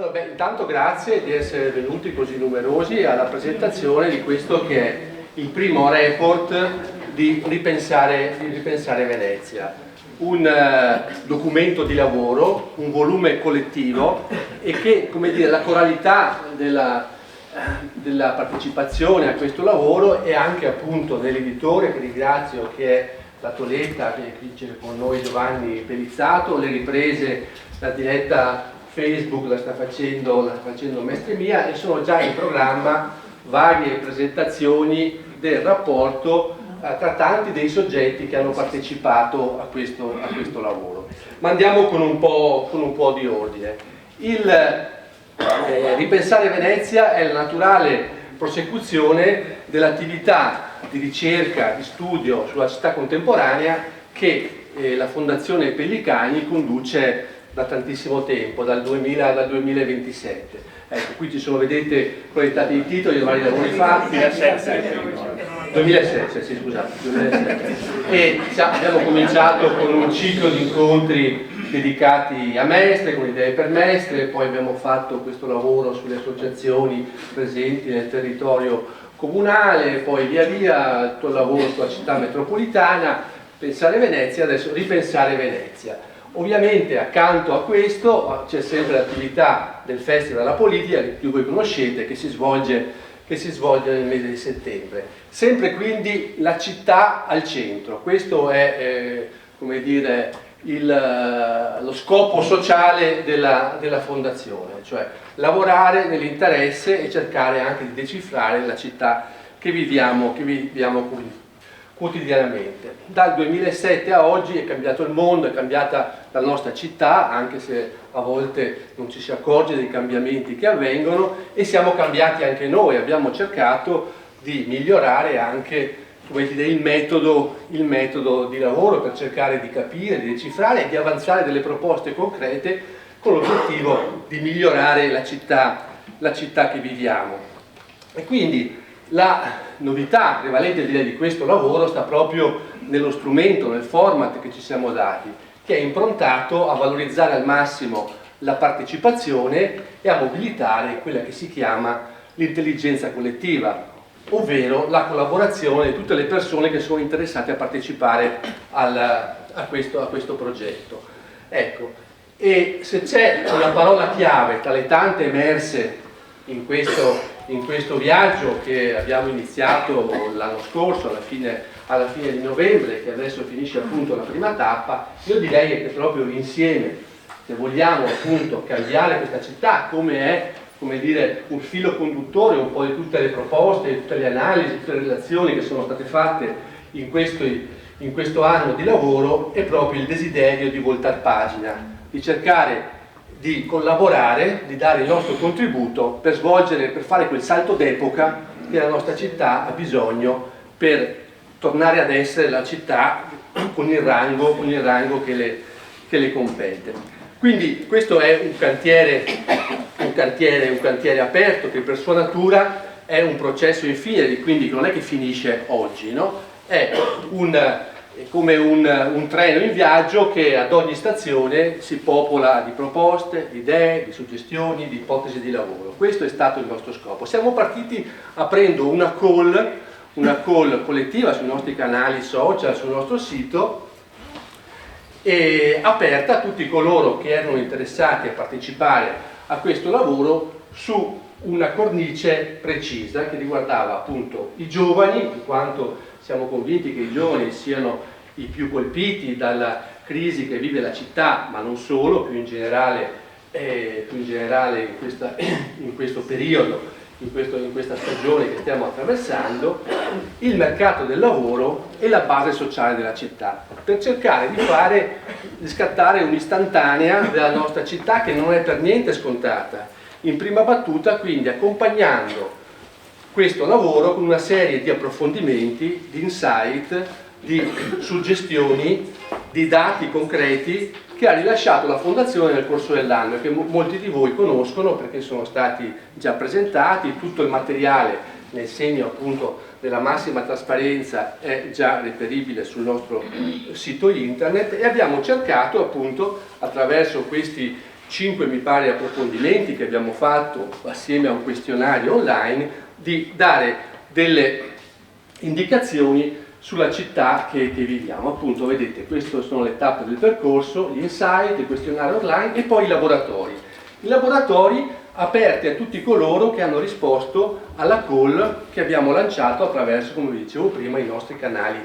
Allora, intanto grazie di essere venuti così numerosi alla presentazione di questo che è il primo report di Ripensare Venezia, un documento di lavoro, un volume collettivo e che, come dire, la coralità della partecipazione a questo lavoro è anche appunto dell'editore, che ringrazio, che è la Toletta, che c'è con noi Giovanni Pelizzato, le riprese, la diretta Facebook la sta facendo Mestre Mia, e sono già in programma varie presentazioni del rapporto tra tanti dei soggetti che hanno partecipato a questo lavoro. Ma andiamo con un po' di ordine. Ripensare Venezia è la naturale prosecuzione dell'attività di ricerca, di studio sulla città contemporanea che la Fondazione Pellicani conduce da tantissimo tempo, dal 2027. Ecco, qui ci sono, vedete, qualità dei titoli, i vari lavori fatti. 2007, sì, scusate, 2007. E abbiamo cominciato con un ciclo di incontri dedicati a Mestre, con idee per Mestre, poi abbiamo fatto questo lavoro sulle associazioni presenti nel territorio comunale, poi via via tutto il lavoro sulla città metropolitana, Pensare Venezia, adesso Ripensare Venezia. Ovviamente accanto a questo c'è sempre l'attività del Festival della Politica, che più voi conoscete, che si svolge nel mese di settembre. Sempre quindi la città al centro, questo è come dire, lo scopo sociale della fondazione, cioè lavorare nell'interesse e cercare anche di decifrare la città che viviamo quotidianamente. Dal 2007 a oggi è cambiato il mondo, è cambiata la nostra città, anche se a volte non ci si accorge dei cambiamenti che avvengono, e siamo cambiati anche noi. Abbiamo cercato di migliorare anche, come dire, il metodo di lavoro per cercare di capire, di decifrare e di avanzare delle proposte concrete con l'obiettivo di migliorare la città che viviamo. E quindi la novità prevalente, direi, di questo lavoro sta proprio nello strumento, nel format che ci siamo dati, che è improntato a valorizzare al massimo la partecipazione e a mobilitare quella che si chiama l'intelligenza collettiva, ovvero la collaborazione di tutte le persone che sono interessate a partecipare a questo progetto. Ecco, e se c'è una parola chiave tra le tante emerse in questo viaggio che abbiamo iniziato l'anno scorso, alla fine di novembre, che adesso finisce appunto la prima tappa, io direi che proprio insieme, se vogliamo appunto cambiare questa città, come è, come dire, un filo conduttore un po' di tutte le proposte, di tutte le analisi, di tutte le relazioni che sono state fatte in questo anno di lavoro, è proprio il desiderio di voltar pagina, di cercare di collaborare, di dare il nostro contributo per fare quel salto d'epoca che la nostra città ha bisogno per tornare ad essere la città con il rango che le compete. Quindi questo è un cantiere aperto, che per sua natura è un processo infinito, quindi non è che finisce oggi, no? È come un treno in viaggio che ad ogni stazione si popola di proposte, di idee, di suggestioni, di ipotesi di lavoro. Questo è stato il nostro scopo. Siamo partiti aprendo una call collettiva sui nostri canali social, sul nostro sito, e aperta a tutti coloro che erano interessati a partecipare a questo lavoro su una cornice precisa che riguardava appunto i giovani, in quanto siamo convinti che i giovani siano i più colpiti dalla crisi che vive la città, ma non solo, più in generale in questo periodo, in questa stagione che stiamo attraversando, il mercato del lavoro e la base sociale della città, per cercare di scattare un'istantanea della nostra città che non è per niente scontata, in prima battuta, quindi accompagnando questo lavoro con una serie di approfondimenti, di insight, di suggestioni, di dati concreti che ha rilasciato la Fondazione nel corso dell'anno e che molti di voi conoscono perché sono stati già presentati. Tutto il materiale, nel segno appunto della massima trasparenza, è già reperibile sul nostro sito internet, e abbiamo cercato appunto attraverso questi 5 mi pare approfondimenti che abbiamo fatto assieme a un questionario online, di dare delle indicazioni sulla città che viviamo. Appunto, vedete, queste sono le tappe del percorso, gli insight, il questionario online e poi i laboratori. I laboratori aperti a tutti coloro che hanno risposto alla call che abbiamo lanciato attraverso, come vi dicevo prima, i nostri canali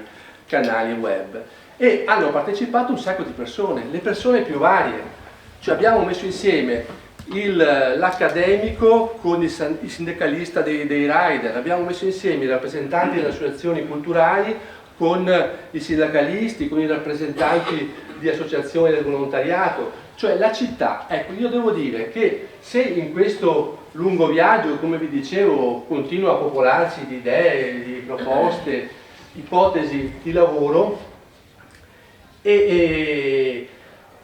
web. E hanno partecipato un sacco di persone, le persone più varie. Cioè abbiamo messo insieme l'accademico con il sindacalista dei rider, abbiamo messo insieme i rappresentanti delle associazioni culturali con i sindacalisti, con i rappresentanti di associazioni del volontariato, cioè la città. Ecco, io devo dire che se in questo lungo viaggio, come vi dicevo, continua a popolarsi di idee, di proposte, ipotesi di lavoro,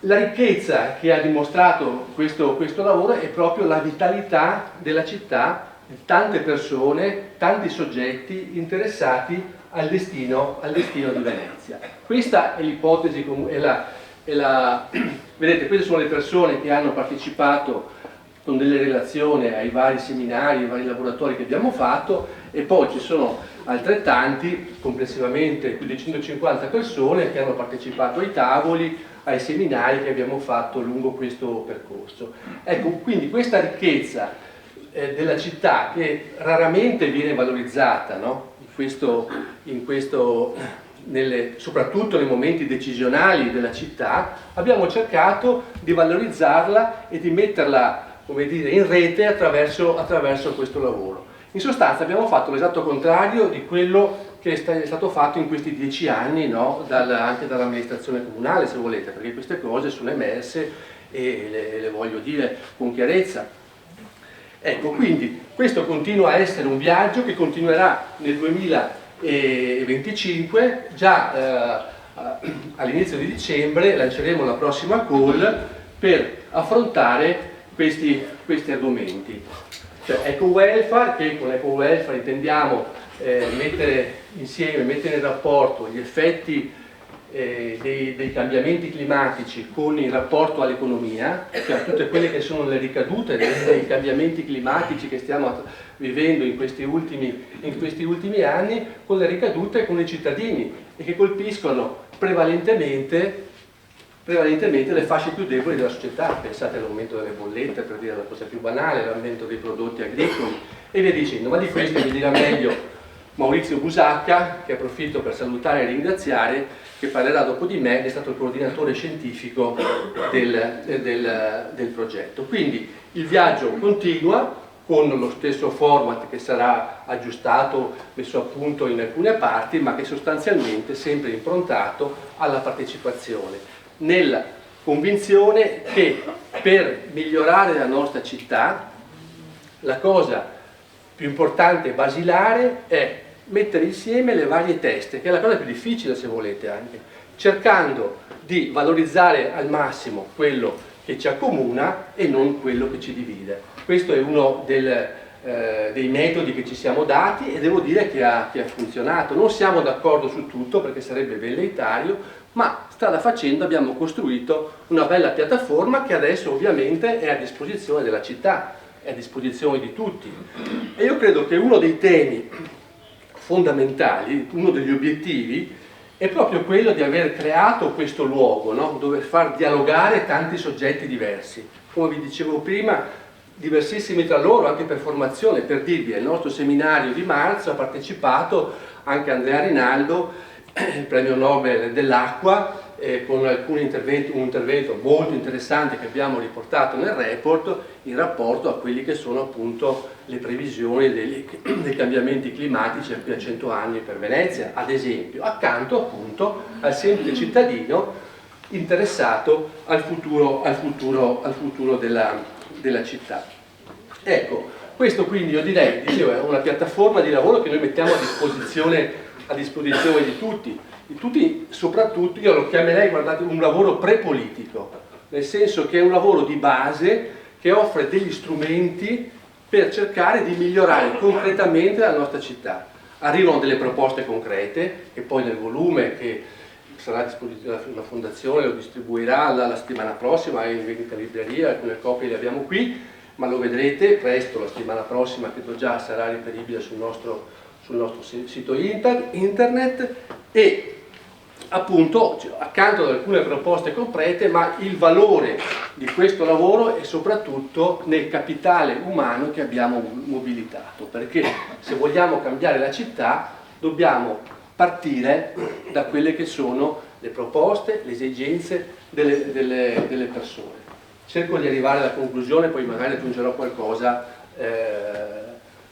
la ricchezza che ha dimostrato questo lavoro è proprio la vitalità della città, tante persone, tanti soggetti interessati al destino di Venezia. Questa è l'ipotesi, vedete, queste sono le persone che hanno partecipato con delle relazioni ai vari seminari, ai vari laboratori che abbiamo fatto, e poi ci sono altrettanti, complessivamente più di 150 persone che hanno partecipato ai tavoli, ai seminari che abbiamo fatto lungo questo percorso. Ecco, quindi questa ricchezza della città, che raramente viene valorizzata, no? Soprattutto nei momenti decisionali della città, abbiamo cercato di valorizzarla e di metterla, come dire, in rete attraverso questo lavoro. In sostanza abbiamo fatto l'esatto contrario di quello che è stato fatto in questi 10 anni, no? Anche dall'amministrazione comunale, se volete, perché queste cose sono emerse e le voglio dire con chiarezza. Ecco, quindi questo continua a essere un viaggio che continuerà nel 2025, già all'inizio di dicembre lanceremo la prossima call per affrontare questi argomenti. Cioè eco-welfare, che con eco-welfare intendiamo mettere in rapporto gli effetti dei cambiamenti climatici con il rapporto all'economia, cioè tutte quelle che sono le ricadute dei cambiamenti climatici che stiamo vivendo in questi ultimi anni, con le ricadute con i cittadini, e che colpiscono prevalentemente le fasce più deboli della società. Pensate all'aumento delle bollette, per dire la cosa più banale, l'aumento dei prodotti agricoli e via dicendo. Ma di questo vi dirà meglio Maurizio Busacca, che approfitto per salutare e ringraziare, che parlerà dopo di me, che è stato il coordinatore scientifico del progetto. Quindi il viaggio continua con lo stesso format che sarà aggiustato, messo a punto in alcune parti, ma che sostanzialmente è sempre improntato alla partecipazione, nella convinzione che per migliorare la nostra città la cosa più importante e basilare è mettere insieme le varie teste, che è la cosa più difficile, se volete, anche cercando di valorizzare al massimo quello che ci accomuna e non quello che ci divide. Questo è uno dei metodi che ci siamo dati, e devo dire che ha funzionato. Non siamo d'accordo su tutto, perché sarebbe velleitario, ma strada facendo abbiamo costruito una bella piattaforma che adesso ovviamente è a disposizione della città, è a disposizione di tutti. E io credo che uno dei temi fondamentali, uno degli obiettivi, è proprio quello di aver creato questo luogo, no? Dove far dialogare tanti soggetti diversi. Come vi dicevo prima, diversissimi tra loro, anche per formazione. Per dirvi, al nostro seminario di marzo ha partecipato anche Andrea Rinaldo, il premio Nobel dell'acqua, con un intervento molto interessante che abbiamo riportato nel report, in rapporto a quelli che sono appunto le previsioni dei cambiamenti climatici a qui a 100 anni per Venezia, ad esempio, accanto appunto al semplice cittadino interessato al futuro della città. Ecco, questo quindi io direi, dicevo, è una piattaforma di lavoro che noi mettiamo a disposizione di tutti, soprattutto io lo chiamerei, guardate, un lavoro prepolitico, nel senso che è un lavoro di base che offre degli strumenti per cercare di migliorare concretamente la nostra città. Arrivano delle proposte concrete, che poi nel volume che sarà a disposizione, la fondazione lo distribuirà la settimana prossima, è in vendita in libreria, alcune copie le abbiamo qui, ma lo vedrete presto, la settimana prossima credo già sarà reperibile sul nostro sito internet. E appunto accanto ad alcune proposte concrete, ma il valore di questo lavoro è soprattutto nel capitale umano che abbiamo mobilitato, perché se vogliamo cambiare la città dobbiamo partire da quelle che sono le proposte, le esigenze delle persone. Cerco di arrivare alla conclusione, poi magari aggiungerò qualcosa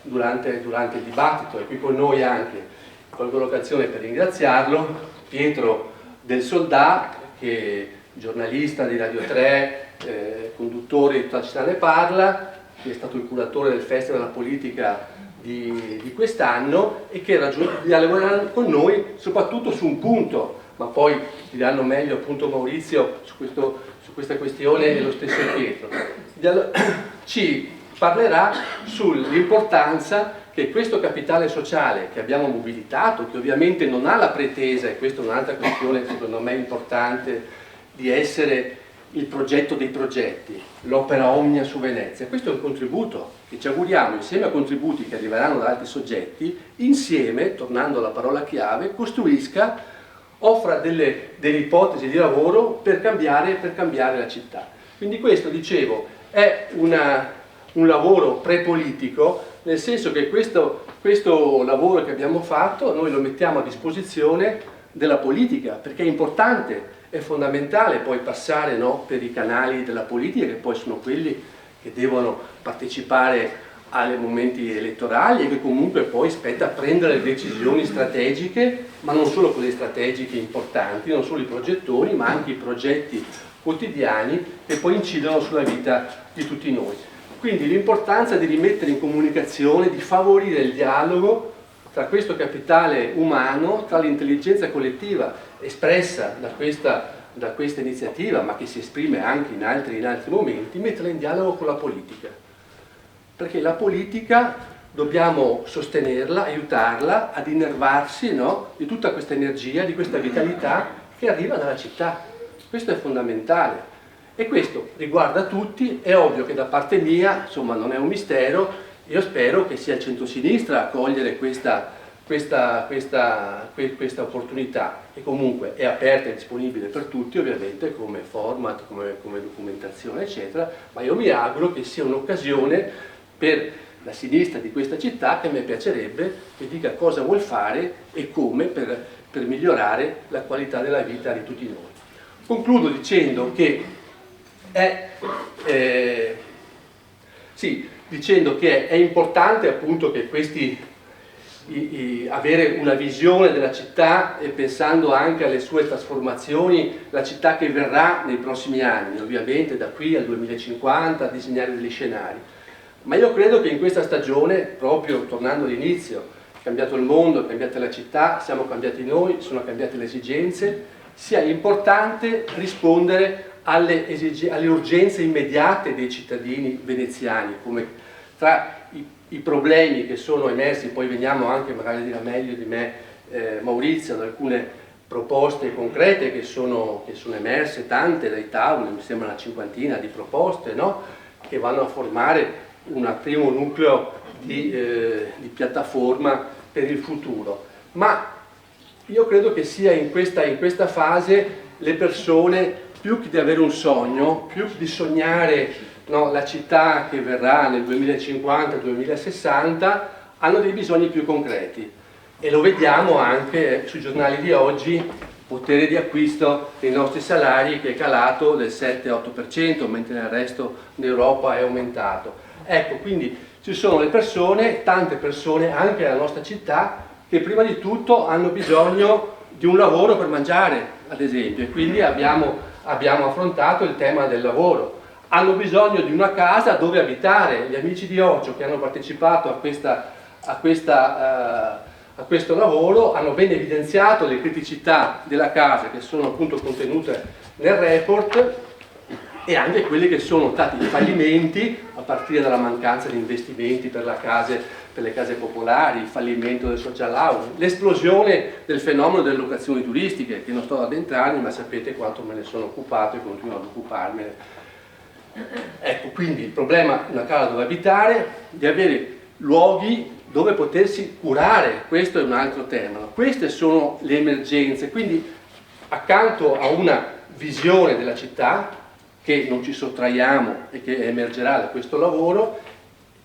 durante il dibattito. È qui con noi anche, colgo l'occasione per ringraziarlo, Pietro Del Soldà, che è giornalista di Radio 3, conduttore di Tutta la città ne parla, che è stato il curatore del Festival della Politica di quest'anno e che dialogherà con noi soprattutto su un punto, ma poi diranno meglio appunto Maurizio su questa questione e lo stesso Pietro. Ci parlerà sull'importanza che questo capitale sociale che abbiamo mobilitato, che ovviamente non ha la pretesa, e questa è un'altra questione secondo me importante, di essere il progetto dei progetti, l'opera omnia su Venezia. Questo è un contributo che ci auguriamo, insieme a contributi che arriveranno da altri soggetti, insieme, tornando alla parola chiave, costruisca, offra delle ipotesi di lavoro per cambiare la città. Quindi questo, dicevo, è un lavoro prepolitico, nel senso che questo lavoro che abbiamo fatto noi lo mettiamo a disposizione della politica, perché è importante, è fondamentale poi passare, no, per i canali della politica, che poi sono quelli che devono partecipare ai momenti elettorali e che comunque poi spetta a prendere decisioni strategiche, ma non solo quelle strategiche importanti, non solo i progettori, ma anche i progetti quotidiani che poi incidono sulla vita di tutti noi. Quindi l'importanza di rimettere in comunicazione, di favorire il dialogo tra questo capitale umano, tra l'intelligenza collettiva espressa da questa iniziativa, ma che si esprime anche in altri momenti, metterla in dialogo con la politica. Perché la politica dobbiamo sostenerla, aiutarla ad innervarsi, no, di tutta questa energia, di questa vitalità che arriva dalla città. Questo è fondamentale. E questo riguarda tutti, è ovvio che da parte mia, insomma non è un mistero, io spero che sia il centrosinistra a cogliere questa opportunità, che comunque è aperta e disponibile per tutti ovviamente come format, come documentazione eccetera, ma io mi auguro che sia un'occasione per la sinistra di questa città che mi piacerebbe che dica cosa vuol fare e come per migliorare la qualità della vita di tutti noi. Concludo dicendo che è importante appunto che avere una visione della città e pensando anche alle sue trasformazioni, la città che verrà nei prossimi anni, ovviamente da qui al 2050, a disegnare degli scenari. Ma io credo che in questa stagione, proprio tornando all'inizio, è cambiato il mondo, è cambiata la città, siamo cambiati noi, sono cambiate le esigenze, sia importante rispondere alle urgenze immediate dei cittadini veneziani, come tra i problemi che sono emersi, poi veniamo anche, magari dirà meglio di me Maurizio, ad alcune proposte concrete che sono emerse, tante dai tavoli, mi sembra una cinquantina di proposte, no? Che vanno a formare un primo nucleo di piattaforma per il futuro. Ma io credo che sia in questa fase le persone, più che di avere un sogno, più di sognare, no, la città che verrà nel 2050-2060, hanno dei bisogni più concreti. E lo vediamo anche sui giornali di oggi, il potere di acquisto dei nostri salari che è calato del 7-8%, mentre nel resto d'Europa è aumentato. Ecco, quindi ci sono le persone, tante persone, anche nella nostra città, che prima di tutto hanno bisogno di un lavoro per mangiare, ad esempio, e quindi abbiamo affrontato il tema del lavoro. Hanno bisogno di una casa dove abitare. Gli amici di Oggio che hanno partecipato a questo lavoro hanno ben evidenziato le criticità della casa che sono appunto contenute nel report e anche quelli che sono stati i fallimenti, partire dalla mancanza di investimenti per le case popolari, il fallimento del social housing, l'esplosione del fenomeno delle locazioni turistiche, che non sto ad addentrarmi, ma sapete quanto me ne sono occupato e continuo ad occuparmene. Ecco, quindi il problema di una casa dove abitare, di avere luoghi dove potersi curare, questo è un altro tema. Queste sono le emergenze, quindi accanto a una visione della città, che non ci sottraiamo e che emergerà da questo lavoro,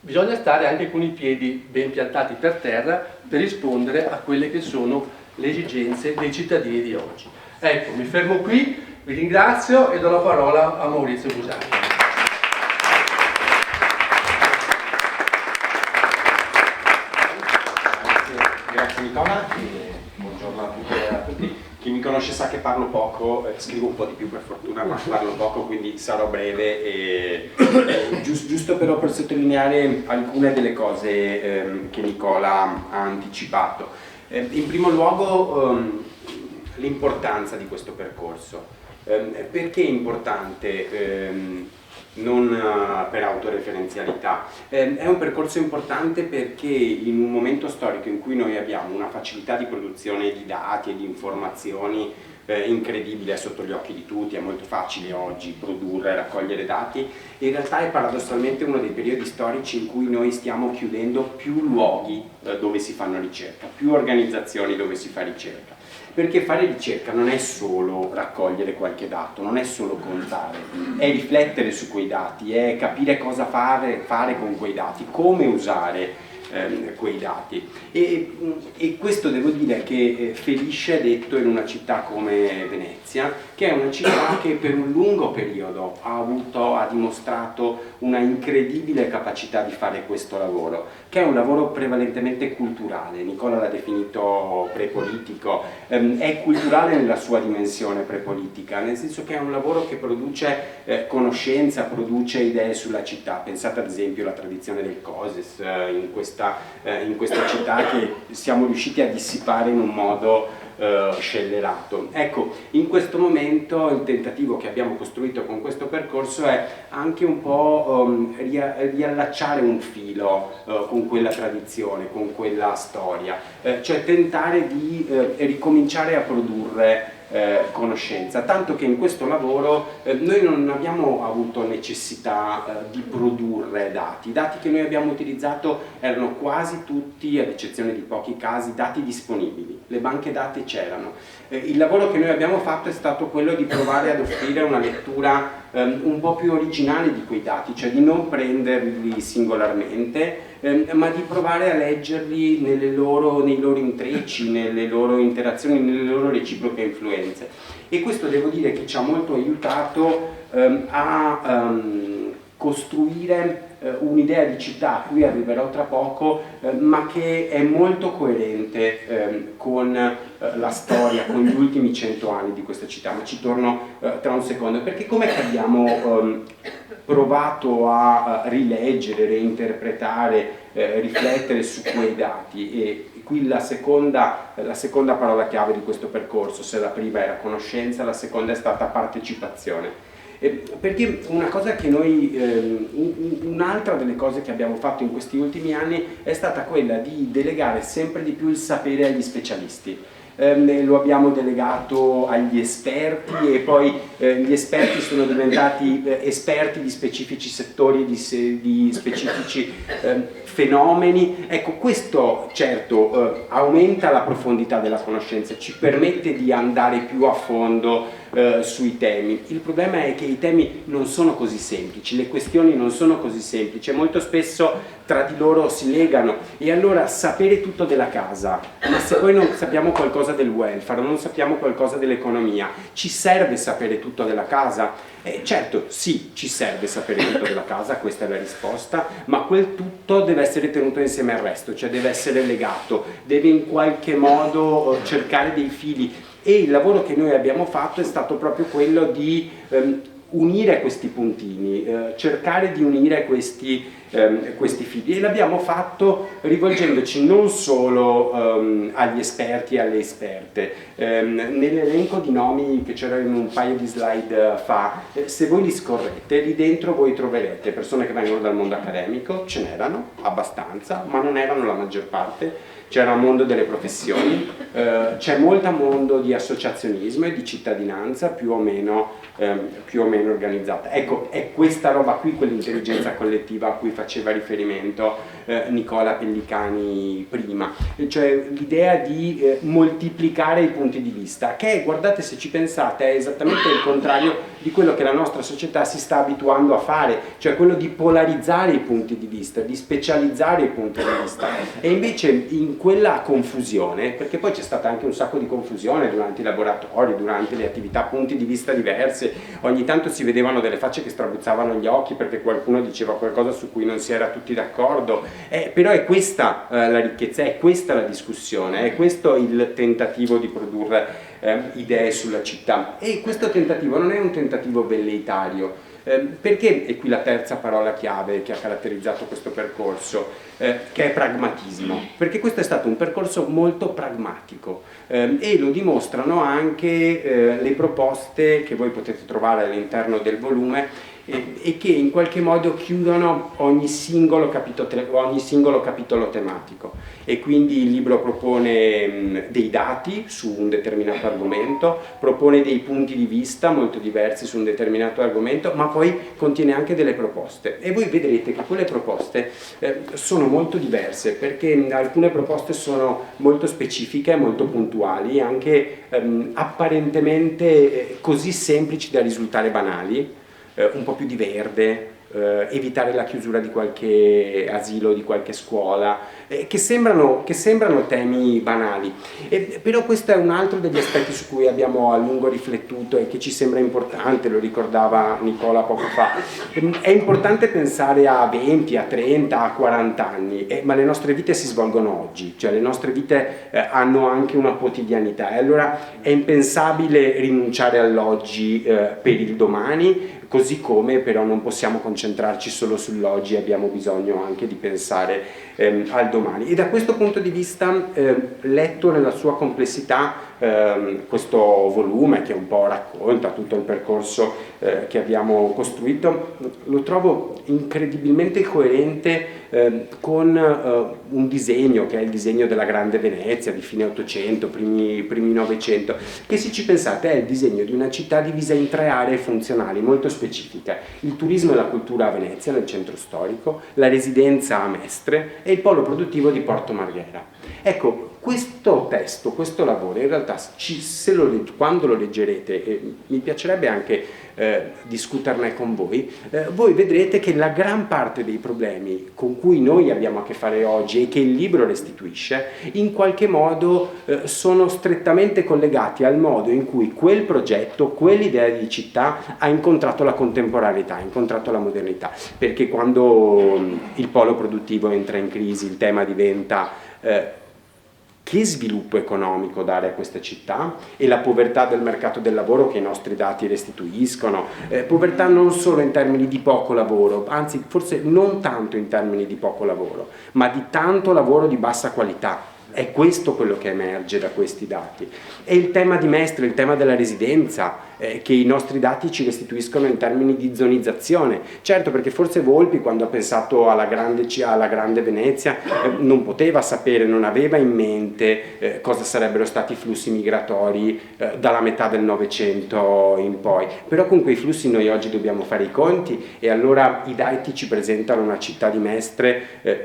bisogna stare anche con i piedi ben piantati per terra per rispondere a quelle che sono le esigenze dei cittadini di oggi. Ecco, mi fermo qui, vi ringrazio e do la parola a Maurizio Busani. Grazie Nicola, e buongiorno a tutte e a tutti. Chi mi conosce sa che parlo poco, scrivo un po' di più per fortuna, ma parlo poco, quindi sarò breve. Giusto però per sottolineare alcune delle cose che Nicola ha anticipato. In primo luogo l'importanza di questo percorso. Perché è importante? Non per autoreferenzialità, è un percorso importante perché in un momento storico in cui noi abbiamo una facilità di produzione di dati e di informazioni incredibile, è sotto gli occhi di tutti, è molto facile oggi produrre e raccogliere dati, in realtà è paradossalmente uno dei periodi storici in cui noi stiamo chiudendo più luoghi dove si fanno ricerca, più organizzazioni dove si fa ricerca. Perché fare ricerca non è solo raccogliere qualche dato, non è solo contare, è riflettere su quei dati, è capire cosa fare con quei dati, come usare quei dati. E questo devo dire che Felice è detto in una città come Venezia, che è una città che per un lungo periodo ha dimostrato una incredibile capacità di fare questo lavoro, che è un lavoro prevalentemente culturale. Nicola l'ha definito prepolitico, è culturale nella sua dimensione prepolitica, nel senso che è un lavoro che produce conoscenza, produce idee sulla città. Pensate ad esempio alla tradizione del COSES in questa città, che siamo riusciti a dissipare in un modo scellerato. Ecco, in questo momento il tentativo che abbiamo costruito con questo percorso è anche un po' riallacciare un filo con quella tradizione, con quella storia, cioè tentare di ricominciare a produrre conoscenza, tanto che in questo lavoro noi non abbiamo avuto necessità di produrre dati. I dati che noi abbiamo utilizzato erano quasi tutti, ad eccezione di pochi casi, dati disponibili, le banche dati c'erano. Il lavoro che noi abbiamo fatto è stato quello di provare ad offrire una lettura un po' più originale di quei dati, cioè di non prenderli singolarmente, ma di provare a leggerli nei loro intrecci, nelle loro interazioni, nelle loro reciproche influenze. E questo devo dire che ci ha molto aiutato a costruire un'idea di città a cui arriverò tra poco, ma che è molto coerente con la storia, con gli ultimi 100 anni di questa città, ma ci torno tra un secondo, perché come abbiamo provato a rileggere, reinterpretare, riflettere su quei dati, e qui la seconda parola chiave di questo percorso, se la prima era conoscenza, la seconda è stata partecipazione. Perché una cosa che un'altra delle cose che abbiamo fatto in questi ultimi anni è stata quella di delegare sempre di più il sapere agli specialisti. Lo abbiamo delegato agli esperti, e poi gli esperti sono diventati esperti di specifici settori, di specifici fenomeni. Ecco, questo certo aumenta la profondità della conoscenza, ci permette di andare più a fondo sui temi. Il problema è che i temi non sono così semplici, le questioni non sono così semplici, e molto spesso tra di loro si legano. E allora sapere tutto della casa, ma se poi non sappiamo qualcosa del welfare, non sappiamo qualcosa dell'economia, ci serve sapere tutto della casa? Certo, sì, ci serve sapere tutto della casa, questa è la risposta, ma quel tutto deve essere tenuto insieme al resto, cioè deve essere legato, deve in qualche modo cercare dei fili. E il lavoro che noi abbiamo fatto è stato proprio quello di unire questi puntini, cercare di unire questi questi figli, e l'abbiamo fatto rivolgendoci non solo agli esperti e alle esperte. Nell'elenco di nomi che c'era in un paio di slide fa, se voi li scorrete, lì dentro voi troverete persone che vengono dal mondo accademico, ce n'erano abbastanza, ma non erano la maggior parte. C'era un mondo delle professioni, c'è molto mondo di associazionismo e di cittadinanza più o meno organizzata. Ecco, è questa roba qui, quell'intelligenza collettiva a cui faceva riferimento Nicola Pellicani prima, cioè l'idea di moltiplicare i punti di vista, che guardate, se ci pensate, è esattamente il contrario di quello che la nostra società si sta abituando a fare, cioè quello di polarizzare i punti di vista, di specializzare i punti di vista. E invece in quella confusione, perché poi c'è stata anche un sacco di confusione durante i laboratori, durante le attività, punti di vista diversi, ogni tanto si vedevano delle facce che strabuzzavano gli occhi perché qualcuno diceva qualcosa su cui non si era tutti d'accordo, però è questa la ricchezza, è questa la discussione, è questo il tentativo di produrre idee sulla città. E questo tentativo non è un tentativo velleitario, perché, e qui la terza parola chiave che ha caratterizzato questo percorso, che è pragmatismo, perché questo è stato un percorso molto pragmatico, e lo dimostrano anche le proposte che voi potete trovare all'interno del volume, e che in qualche modo chiudono ogni singolo capitolo tematico. E quindi il libro propone dei dati su un determinato argomento, propone dei punti di vista molto diversi su un determinato argomento, ma poi contiene anche delle proposte, e voi vedrete che quelle proposte sono molto diverse, perché alcune proposte sono molto specifiche, molto puntuali, anche apparentemente così semplici da risultare banali, un po' più di verde, evitare la chiusura di qualche asilo, di qualche scuola, che sembrano temi banali, però questo è un altro degli aspetti su cui abbiamo a lungo riflettuto e che ci sembra importante, lo ricordava Nicola poco fa. È importante pensare a 20, a 30, a 40 anni, ma le nostre vite si svolgono oggi, cioè le nostre vite hanno anche una quotidianità, e allora è impensabile rinunciare all'oggi per il domani, così come però non possiamo concentrarci solo sull'oggi, abbiamo bisogno anche di pensare al domani. E da questo punto di vista, letto nella sua complessità, questo volume, che un po' racconta tutto il percorso che abbiamo costruito, lo trovo incredibilmente coerente con un disegno che è il disegno della Grande Venezia di fine 800, primi 900, che, se ci pensate, è il disegno di una città divisa in 3 aree funzionali molto specifiche: il turismo e la cultura a Venezia, nel centro storico, la residenza a Mestre e il polo produttivo di Porto Marghera. Ecco, questo testo, questo lavoro, in realtà, quando lo leggerete, e mi piacerebbe anche discuterne con voi, voi vedrete che la gran parte dei problemi con cui noi abbiamo a che fare oggi e che il libro restituisce, in qualche modo sono strettamente collegati al modo in cui quel progetto, quell'idea di città ha incontrato la contemporaneità, ha incontrato la modernità, perché quando il polo produttivo entra in crisi, il tema diventa che sviluppo economico dare a questa città, e la povertà del mercato del lavoro che i nostri dati restituiscono, povertà non solo in termini di poco lavoro, anzi forse non tanto in termini di poco lavoro, ma di tanto lavoro di bassa qualità. È questo quello che emerge da questi dati. E il tema di Mestre, il tema della residenza, che i nostri dati ci restituiscono in termini di zonizzazione. Certo, perché forse Volpi, quando ha pensato alla grande Venezia, non poteva sapere, non aveva in mente cosa sarebbero stati i flussi migratori dalla metà del Novecento in poi. Però con quei flussi noi oggi dobbiamo fare i conti, e allora i dati ci presentano una città di Mestre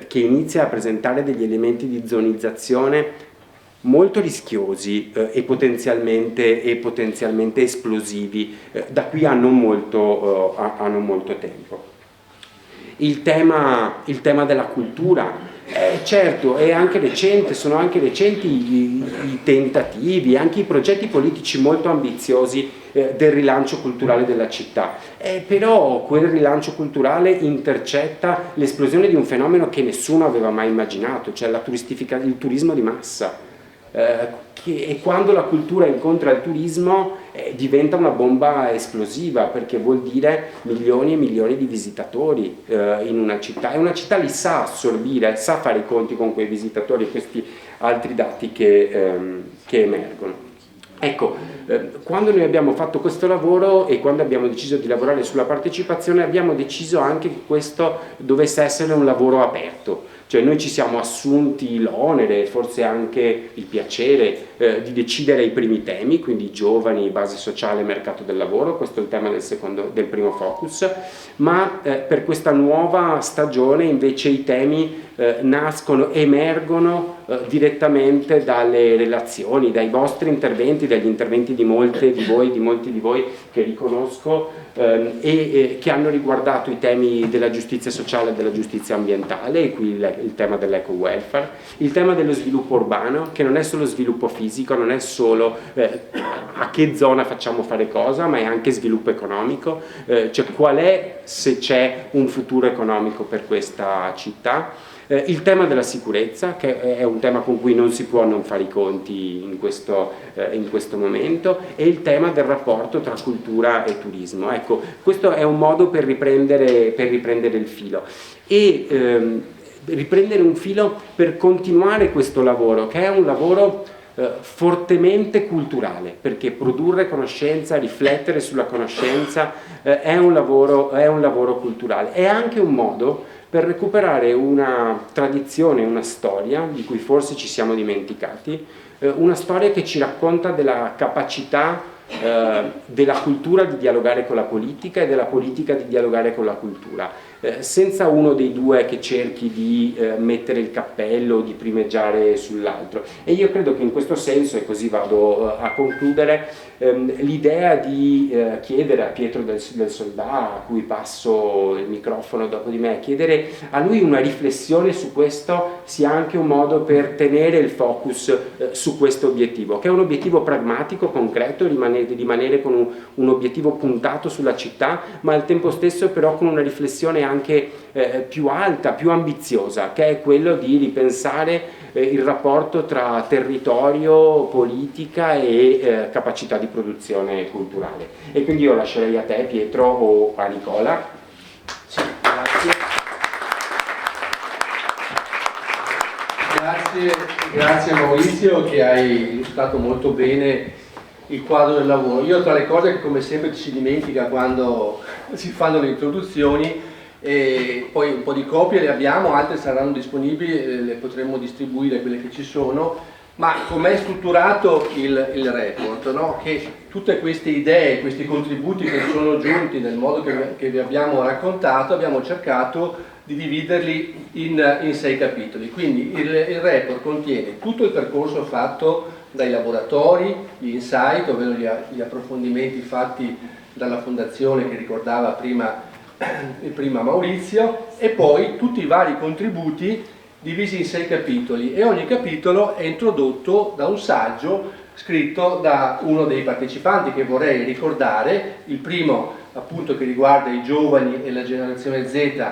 che inizia a presentare degli elementi di zonizzazione molto rischiosi e potenzialmente esplosivi da qui a non molto tempo. Il tema della cultura, certo, è anche recente, sono anche recenti i tentativi, anche i progetti politici molto ambiziosi del rilancio culturale della città, però quel rilancio culturale intercetta l'esplosione di un fenomeno che nessuno aveva mai immaginato, cioè il turismo di massa. E quando la cultura incontra il turismo, diventa una bomba esplosiva, perché vuol dire milioni e milioni di visitatori in una città, e una città li sa assorbire, sa fare i conti con quei visitatori e questi altri dati che emergono. Ecco, quando noi abbiamo fatto questo lavoro e quando abbiamo deciso di lavorare sulla partecipazione, abbiamo deciso anche che questo dovesse essere un lavoro aperto, cioè noi ci siamo assunti l'onere, forse anche il piacere di decidere i primi temi, quindi giovani, base sociale, mercato del lavoro. Questo è il tema del primo focus, ma per questa nuova stagione invece i temi emergono direttamente dalle relazioni, dai vostri interventi, dagli interventi di molti di voi che riconosco, e che hanno riguardato i temi della giustizia sociale e della giustizia ambientale, e qui il tema dell'eco-welfare, il tema dello sviluppo urbano, che non è solo sviluppo fisico, non è solo a che zona facciamo fare cosa, ma è anche sviluppo economico, cioè qual è, se c'è un futuro economico per questa città. Il tema della sicurezza, che è un tema con cui non si può non fare i conti in questo momento, e il tema del rapporto tra cultura e turismo. Ecco, questo è un modo per riprendere il filo e riprendere un filo per continuare questo lavoro, che è un lavoro fortemente culturale, perché produrre conoscenza, riflettere sulla conoscenza è un lavoro culturale. È anche un modo per recuperare una tradizione, una storia di cui forse ci siamo dimenticati, una storia che ci racconta della capacità della cultura di dialogare con la politica e della politica di dialogare con la cultura, senza uno dei due che cerchi di mettere il cappello, di primeggiare sull'altro. E io credo che in questo senso, e così vado a concludere, l'idea di chiedere a Pietro del Soldà, a cui passo il microfono dopo di me, chiedere a lui una riflessione su questo sia anche un modo per tenere il focus su questo obiettivo, che è un obiettivo pragmatico, concreto, rimanere con un obiettivo puntato sulla città, ma al tempo stesso però con una riflessione anche più alta, più ambiziosa, che è quello di ripensare il rapporto tra territorio, politica e capacità di produzione culturale. E quindi io lascerei a te, Pietro, o a Nicola. Sì, grazie Maurizio, che hai illustrato molto bene il quadro del lavoro. Io, tra le cose che come sempre ci si dimentica quando si fanno le introduzioni, e poi un po' di copie le abbiamo, altre saranno disponibili, le potremo distribuire quelle che ci sono, ma com'è strutturato il report, no? Che tutte queste idee, questi contributi che sono giunti nel modo che vi abbiamo raccontato, abbiamo cercato di dividerli in 6 capitoli. Quindi il report contiene tutto il percorso fatto dai laboratori, gli insight, ovvero gli approfondimenti fatti dalla fondazione che ricordava prima Maurizio, e poi tutti i vari contributi divisi in 6 capitoli, e ogni capitolo è introdotto da un saggio scritto da uno dei partecipanti, che vorrei ricordare. Il primo, appunto, che riguarda i giovani e la generazione Z,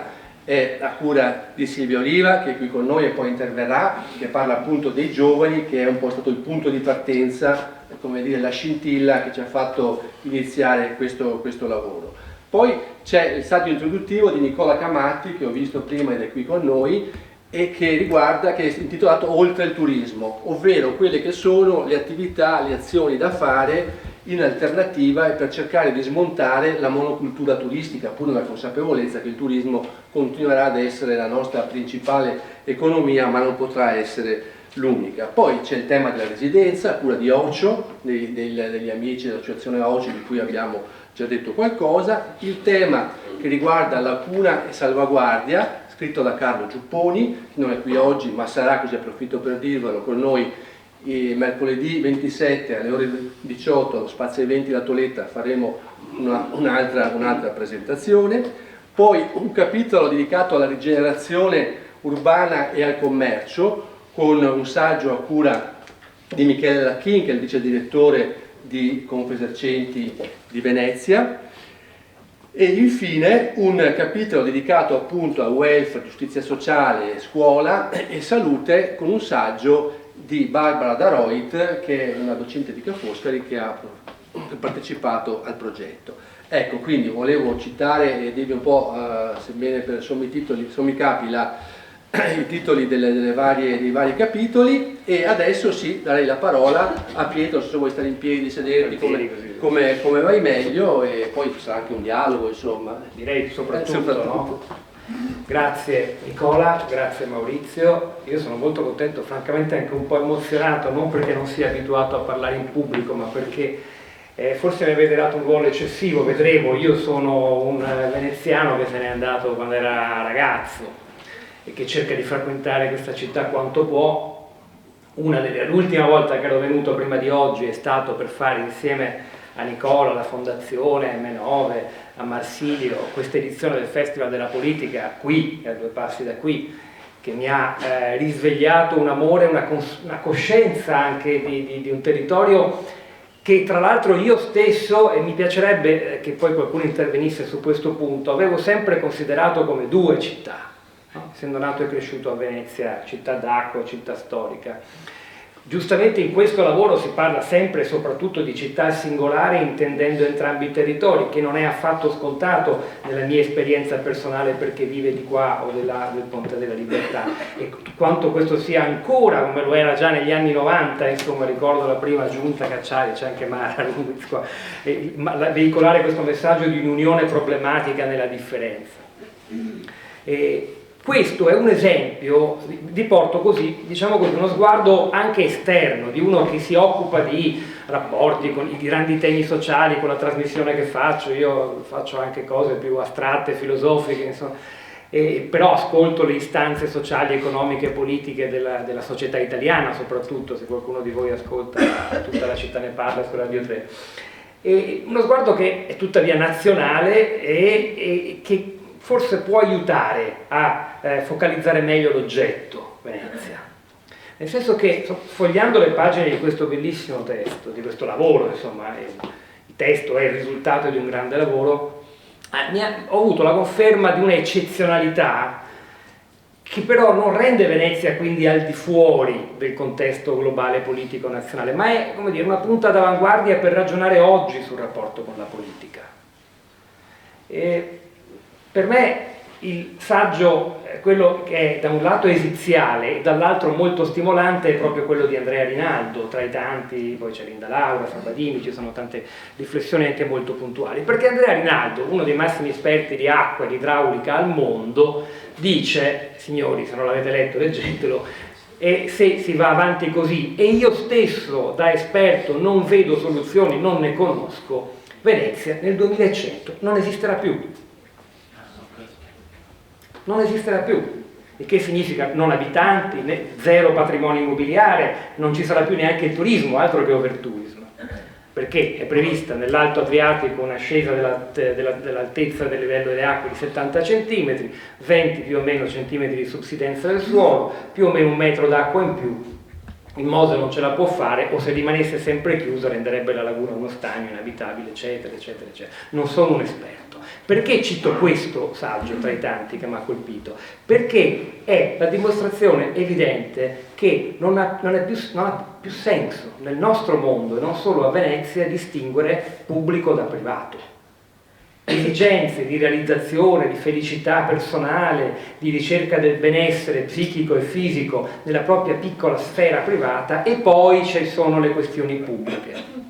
è a cura di Silvia Oliva, che è qui con noi e poi interverrà, che parla appunto dei giovani, che è un po' stato il punto di partenza, come dire, la scintilla che ci ha fatto iniziare questo lavoro. Poi c'è il saggio introduttivo di Nicola Camatti, che ho visto prima ed è qui con noi, e che è intitolato Oltre il turismo, ovvero quelle che sono le attività, le azioni da fare in alternativa, e per cercare di smontare la monocultura turistica, pur nella consapevolezza che il turismo continuerà ad essere la nostra principale economia, ma non potrà essere l'unica. Poi c'è il tema della residenza, a cura di OCIO, degli amici dell'associazione OCIO, di cui abbiamo già detto qualcosa, il tema che riguarda la cura e salvaguardia, scritto da Carlo Giupponi, che non è qui oggi, ma sarà, così approfitto per dirvelo, con noi mercoledì 27 alle ore 18 allo Spazio Eventi La Toletta. Faremo un'altra presentazione. Poi un capitolo dedicato alla rigenerazione urbana e al commercio, con un saggio a cura di Michele Lacchin, che è il vice direttore di Confesercenti di Venezia. E infine un capitolo dedicato appunto a welfare, giustizia sociale, scuola e salute, con un saggio di Barbara Daroit, che è una docente di Ca' Foscari, che ha partecipato al progetto. Ecco, quindi volevo citare e dirvi un po', sebbene per sommi capi, i titoli dei vari capitoli, e adesso sì, darei la parola a Pietro, se vuoi stare in piedi, sederti, come vai meglio, e poi ci sarà anche un dialogo, insomma. Direi soprattutto. No? Grazie Nicola, grazie Maurizio, io sono molto contento, francamente anche un po' emozionato, non perché non sia abituato a parlare in pubblico, ma perché forse mi avete dato un ruolo eccessivo, vedremo. Io sono un veneziano che se n'è andato quando era ragazzo e che cerca di frequentare questa città quanto può. L'ultima volta che ero venuto prima di oggi è stato per fare insieme a Nicola, alla Fondazione M9, a Marsilio, questa edizione del Festival della Politica, qui, a 2 passi da qui, che mi ha risvegliato un amore, una coscienza anche di un territorio che tra l'altro io stesso, e mi piacerebbe che poi qualcuno intervenisse su questo punto, avevo sempre considerato come 2 città, no? Essendo nato e cresciuto a Venezia, città d'acqua, città storica. Giustamente in questo lavoro si parla sempre e soprattutto di città singolari, intendendo entrambi i territori, che non è affatto scontato nella mia esperienza personale, perché vive di qua o di là del Ponte della Libertà, e quanto questo sia ancora, come lo era già negli anni 90, insomma ricordo la prima giunta Cacciari, c'è anche Mara Luiz qua, veicolare questo messaggio di un'unione problematica nella differenza. Questo è un esempio, vi porto così, diciamo così, uno sguardo anche esterno di uno che si occupa di rapporti con i grandi temi sociali, con la trasmissione che faccio. Io faccio anche cose più astratte, filosofiche, insomma, però ascolto le istanze sociali, economiche e politiche della società italiana, soprattutto, se qualcuno di voi ascolta Tutta la città ne parla su Radio 3. Uno sguardo che è tuttavia nazionale e che forse può aiutare a focalizzare meglio l'oggetto Venezia. Nel senso che, sfogliando le pagine di questo bellissimo testo, di questo lavoro, insomma, il testo è il risultato di un grande lavoro, ho avuto la conferma di un'eccezionalità che però non rende Venezia quindi al di fuori del contesto globale politico nazionale, ma è, come dire, una punta d'avanguardia per ragionare oggi sul rapporto con la politica. Per me il saggio, quello che è da un lato esiziale e dall'altro molto stimolante, è proprio quello di Andrea Rinaldo, tra i tanti, poi c'è Linda Laura, Sabadini, ci sono tante riflessioni anche molto puntuali, perché Andrea Rinaldo, uno dei massimi esperti di acqua e di idraulica al mondo, dice, signori, se non l'avete letto leggetelo, e se si va avanti così, e io stesso da esperto non vedo soluzioni, non ne conosco, Venezia nel 2100 non esisterà più. Non esisterà più, il che significa non abitanti, zero patrimonio immobiliare, non ci sarà più neanche il turismo, altro che overtourismo, perché è prevista nell'Alto Adriatico un'ascesa dell'altezza del livello delle acque di 70 cm, 20 più o meno centimetri di subsidenza del suolo, più o meno 1 metro d'acqua in più. Il Mose non ce la può fare, o se rimanesse sempre chiuso renderebbe la laguna uno stagno inabitabile, eccetera, eccetera, eccetera. Non sono un esperto. Perché cito questo saggio tra i tanti che mi ha colpito? Perché è la dimostrazione evidente che non ha più senso nel nostro mondo, e non solo a Venezia, distinguere pubblico da privato. Esigenze di realizzazione, di felicità personale, di ricerca del benessere psichico e fisico nella propria piccola sfera privata, e poi ci sono le questioni pubbliche.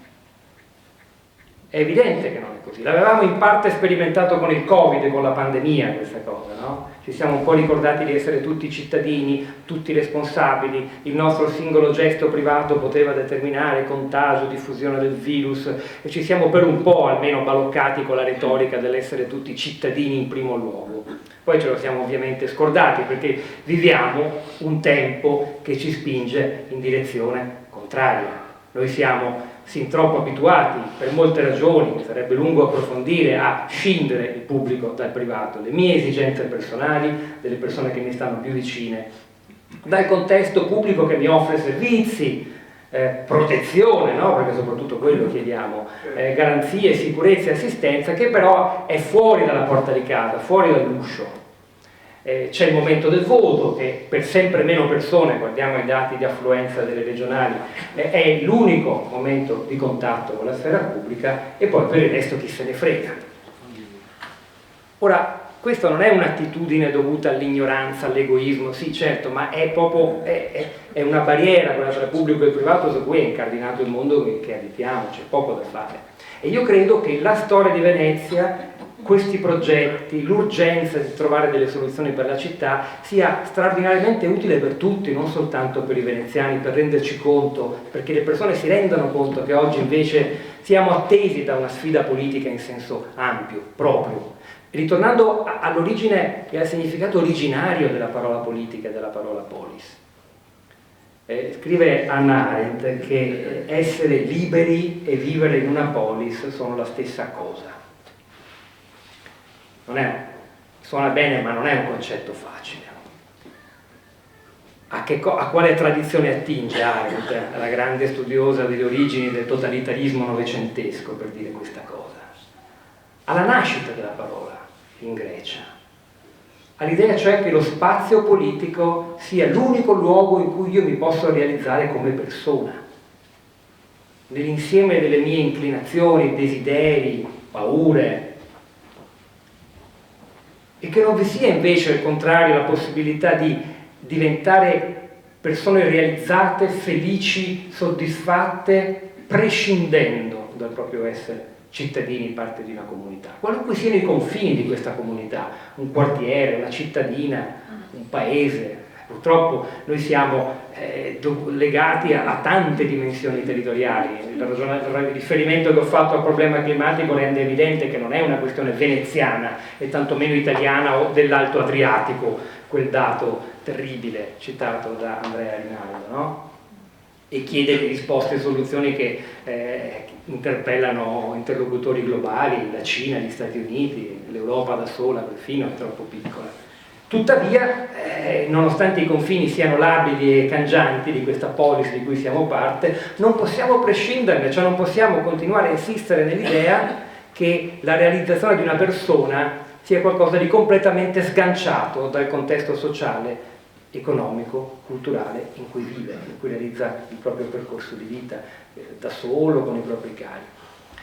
È evidente che non è così. L'avevamo in parte sperimentato con il Covid e con la pandemia questa cosa, no? Ci siamo un po' ricordati di essere tutti cittadini, tutti responsabili, il nostro singolo gesto privato poteva determinare contagio, diffusione del virus, e ci siamo per un po' almeno baloccati con la retorica dell'essere tutti cittadini in primo luogo. Poi ce lo siamo ovviamente scordati, perché viviamo un tempo che ci spinge in direzione contraria. Noi siamo sin troppo abituati, per molte ragioni, sarebbe lungo approfondire, a scindere il pubblico dal privato, le mie esigenze personali, delle persone che mi stanno più vicine, dal contesto pubblico che mi offre servizi, protezione, no? Perché soprattutto quello chiediamo, garanzie, sicurezza e assistenza, che però è fuori dalla porta di casa, fuori dall'uscio. C'è il momento del voto, che per sempre meno persone, guardiamo i dati di affluenza delle regionali, è l'unico momento di contatto con la sfera pubblica, e poi per il resto chi se ne frega. Ora, questa non è un'attitudine dovuta all'ignoranza, all'egoismo, sì certo, ma è proprio è una barriera, quella tra pubblico e privato, su cui è incardinato il mondo che abitiamo, c'è poco da fare. E io credo che la storia di Venezia, questi progetti, l'urgenza di trovare delle soluzioni per la città sia straordinariamente utile per tutti, non soltanto per i veneziani, per renderci conto, perché le persone si rendano conto che oggi invece siamo attesi da una sfida politica in senso ampio, proprio. Ritornando all'origine e al significato originario della parola politica e della parola polis. Scrive Hannah Arendt che essere liberi e vivere in una polis sono la stessa cosa. Suona bene, ma non è un concetto facile. A quale tradizione attinge Arendt, la grande studiosa delle origini del totalitarismo novecentesco, per dire questa cosa? Alla nascita della parola in Grecia, all'idea cioè che lo spazio politico sia l'unico luogo in cui io mi posso realizzare come persona, nell'insieme delle mie inclinazioni, desideri, paure, e che non vi sia invece al contrario la possibilità di diventare persone realizzate, felici, soddisfatte, prescindendo dal proprio essere cittadini, parte di una comunità, qualunque siano i confini di questa comunità, un quartiere, una cittadina, un paese. Purtroppo noi siamo legati a tante dimensioni territoriali. Il riferimento che ho fatto al problema climatico rende evidente che non è una questione veneziana e tantomeno italiana o dell'Alto Adriatico, quel dato terribile citato da Andrea Rinaldo, no? E chiede risposte e soluzioni che interpellano interlocutori globali, la Cina, gli Stati Uniti, l'Europa da sola perfino è troppo piccola. Tuttavia, nonostante i confini siano labili e cangianti di questa polis di cui siamo parte, non possiamo prescinderne, cioè non possiamo continuare a insistere nell'idea che la realizzazione di una persona sia qualcosa di completamente sganciato dal contesto sociale, economico, culturale in cui vive, in cui realizza il proprio percorso di vita, da solo, con i propri cari.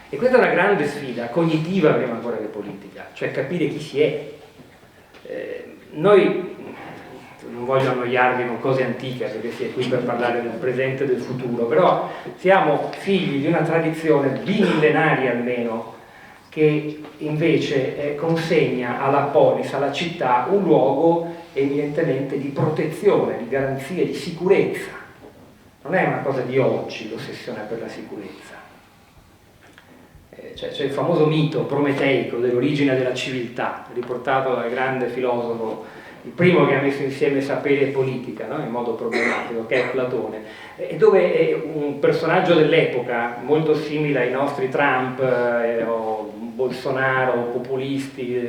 E questa è una grande sfida, cognitiva prima ancora che politica, cioè capire chi si è. Noi, non voglio annoiarvi con cose antiche perché si è qui per parlare del presente e del futuro, però siamo figli di una tradizione bimillenaria almeno, che invece consegna alla polis, alla città, un luogo evidentemente di protezione, di garanzia, di sicurezza. Non è una cosa di oggi l'ossessione per la sicurezza. C'è il famoso mito prometeico dell'origine della civiltà, riportato dal grande filosofo, il primo che ha messo insieme sapere e politica, no? In modo problematico, che è Platone, e dove è un personaggio dell'epoca molto simile ai nostri Trump o Bolsonaro, populisti,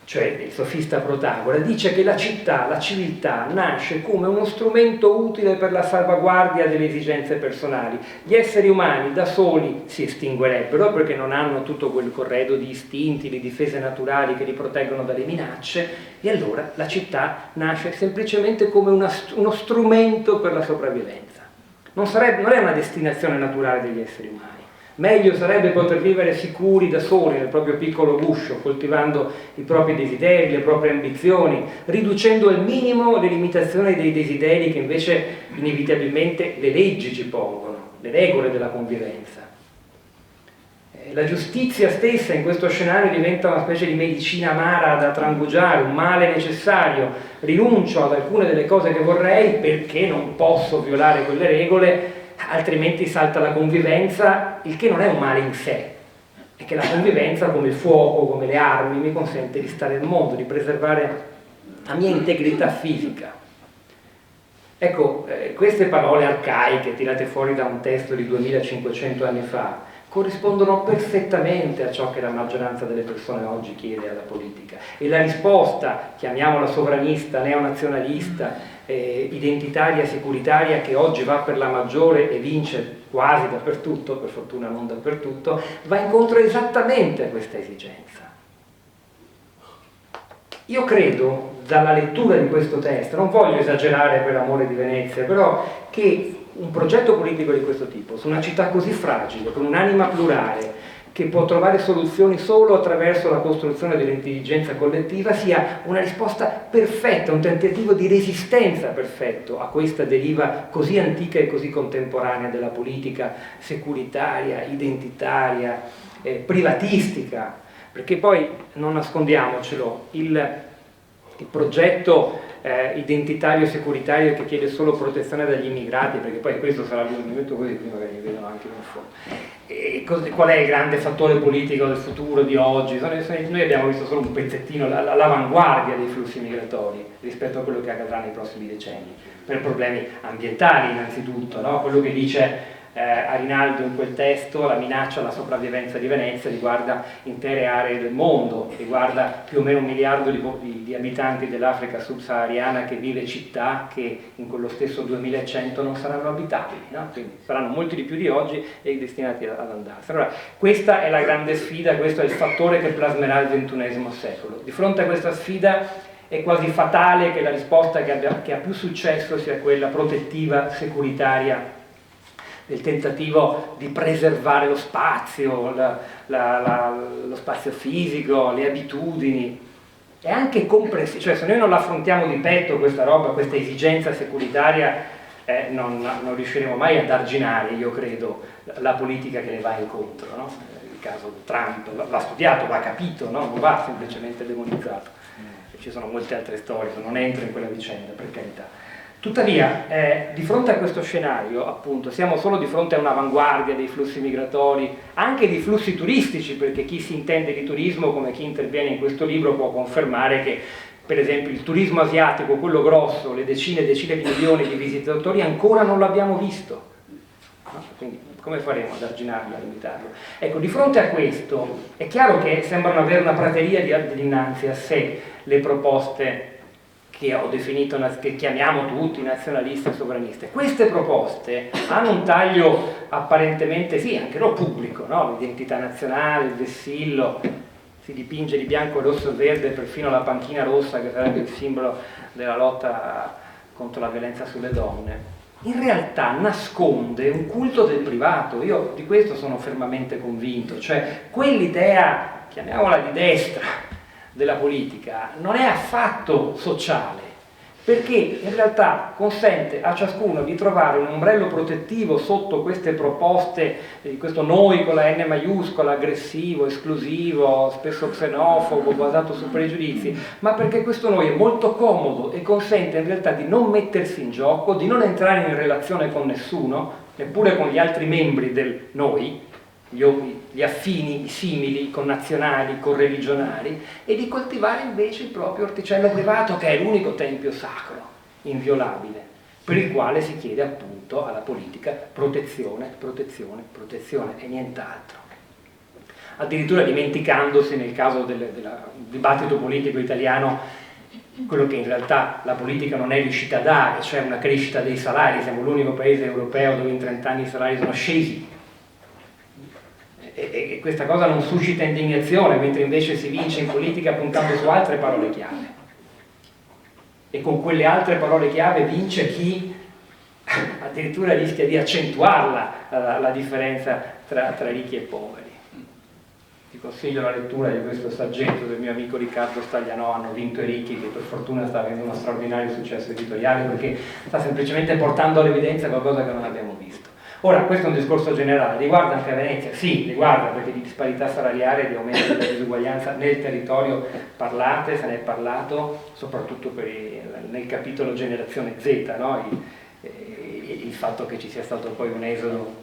cioè il sofista Protagora, dice che la città, la civiltà, nasce come uno strumento utile per la salvaguardia delle esigenze personali. Gli esseri umani da soli si estinguerebbero perché non hanno tutto quel corredo di istinti, di difese naturali che li proteggono dalle minacce, e allora la città nasce semplicemente come uno strumento per la sopravvivenza. Non è una destinazione naturale degli esseri umani. Meglio sarebbe poter vivere sicuri da soli nel proprio piccolo guscio, coltivando i propri desideri, le proprie ambizioni, riducendo al minimo le limitazioni dei desideri che invece inevitabilmente le leggi ci pongono, le regole della convivenza. La giustizia stessa in questo scenario diventa una specie di medicina amara da trangugiare, un male necessario. Rinuncio ad alcune delle cose che vorrei perché non posso violare quelle regole, altrimenti salta la convivenza, il che non è un male in sé, è che la convivenza, come il fuoco, come le armi, mi consente di stare nel mondo, di preservare la mia integrità fisica. Ecco, queste parole arcaiche tirate fuori da un testo di 2500 anni fa corrispondono perfettamente a ciò che la maggioranza delle persone oggi chiede alla politica, e la risposta, chiamiamola sovranista, neonazionalista, identitaria, securitaria, che oggi va per la maggiore e vince quasi dappertutto, per fortuna non dappertutto, va incontro esattamente a questa esigenza. io credo, dalla lettura di questo testo, non voglio esagerare per amore di Venezia, però che un progetto politico di questo tipo, su una città così fragile, con un'anima plurale, che può trovare soluzioni solo attraverso la costruzione dell'intelligenza collettiva, sia una risposta perfetta, un tentativo di resistenza perfetto a questa deriva così antica e così contemporanea della politica securitaria, identitaria, privatistica, perché poi, non nascondiamocelo, il progetto identitario securitario che chiede solo protezione dagli immigrati, perché poi questo sarà il movimento, così magari vedono anche in fondo. E qual è il grande fattore politico del futuro di oggi? Noi abbiamo visto solo un pezzettino, l'avanguardia dei flussi migratori rispetto a quello che accadrà nei prossimi decenni, per problemi ambientali innanzitutto, no? Quello che dice Arinaldo in quel testo, la minaccia alla sopravvivenza di Venezia riguarda intere aree del mondo, riguarda più o meno 1 miliardo di abitanti dell'Africa subsahariana che vive città che in quello stesso 2100 non saranno abitabili, no? Quindi saranno molti di più di oggi e destinati ad andarsene. Allora, questa è la grande sfida, questo è il fattore che plasmerà il XXI secolo. Di fronte a questa sfida è quasi fatale che la risposta che ha più successo sia quella protettiva, securitaria, del tentativo di preservare lo spazio, lo spazio fisico, le abitudini, e anche comprensibile, cioè se noi non l'affrontiamo di petto questa roba, questa esigenza securitaria, non riusciremo mai ad arginare, io credo, la politica che ne va incontro, no? Il caso Trump va studiato, va capito, no? Non va semplicemente demonizzato. Ci sono molte altre storie, non entro in quella vicenda, per carità. Tuttavia, di fronte a questo scenario, appunto, siamo solo di fronte a un'avanguardia dei flussi migratori, anche di flussi turistici, perché chi si intende di turismo, come chi interviene in questo libro, può confermare che, per esempio, il turismo asiatico, quello grosso, le decine e decine di milioni di visitatori, ancora non l'abbiamo visto. No? Quindi, come faremo ad arginarlo, a limitarlo? Ecco, di fronte a questo, è chiaro che sembrano avere una prateria dinanzi a sé le proposte che ho definito, che chiamiamo tutti nazionaliste e sovraniste. Queste proposte hanno un taglio apparentemente, sì, anche lo pubblico, no? L'identità nazionale, il vessillo, si dipinge di bianco, rosso e verde perfino la panchina rossa, che sarebbe il simbolo della lotta contro la violenza sulle donne. In realtà nasconde un culto del privato, io di questo sono fermamente convinto, cioè quell'idea, chiamiamola di destra, della politica non è affatto sociale, perché in realtà consente a ciascuno di trovare un ombrello protettivo sotto queste proposte, questo noi con la N maiuscola, aggressivo, esclusivo, spesso xenofobo, basato su pregiudizi, ma perché questo noi è molto comodo e consente in realtà di non mettersi in gioco, di non entrare in relazione con nessuno, neppure con gli altri membri del noi, gli affini, i simili, connazionali, correligionari, e di coltivare invece il proprio orticello privato, che è l'unico tempio sacro, inviolabile, per il quale si chiede appunto alla politica protezione, protezione, protezione e nient'altro. Addirittura dimenticandosi, nel caso del dibattito politico italiano, quello che in realtà la politica non è riuscita a dare, cioè una crescita dei salari. Siamo l'unico paese europeo dove in 30 anni i salari sono scesi, e questa cosa non suscita indignazione, mentre invece si vince in politica puntando su altre parole chiave, e con quelle altre parole chiave vince chi addirittura rischia di accentuarla, la differenza tra ricchi e poveri. Ti consiglio la lettura di questo saggetto del mio amico Riccardo Staglianò, Hanno vinto i ricchi, che per fortuna sta avendo uno straordinario successo editoriale, perché sta semplicemente portando all'evidenza qualcosa che non abbiamo visto. Ora, questo è un discorso generale, riguarda anche Venezia? Sì, riguarda, perché di disparità salariale e di aumento della disuguaglianza nel territorio se ne è parlato, soprattutto nel capitolo generazione Z, no? Il fatto che ci sia stato poi un esodo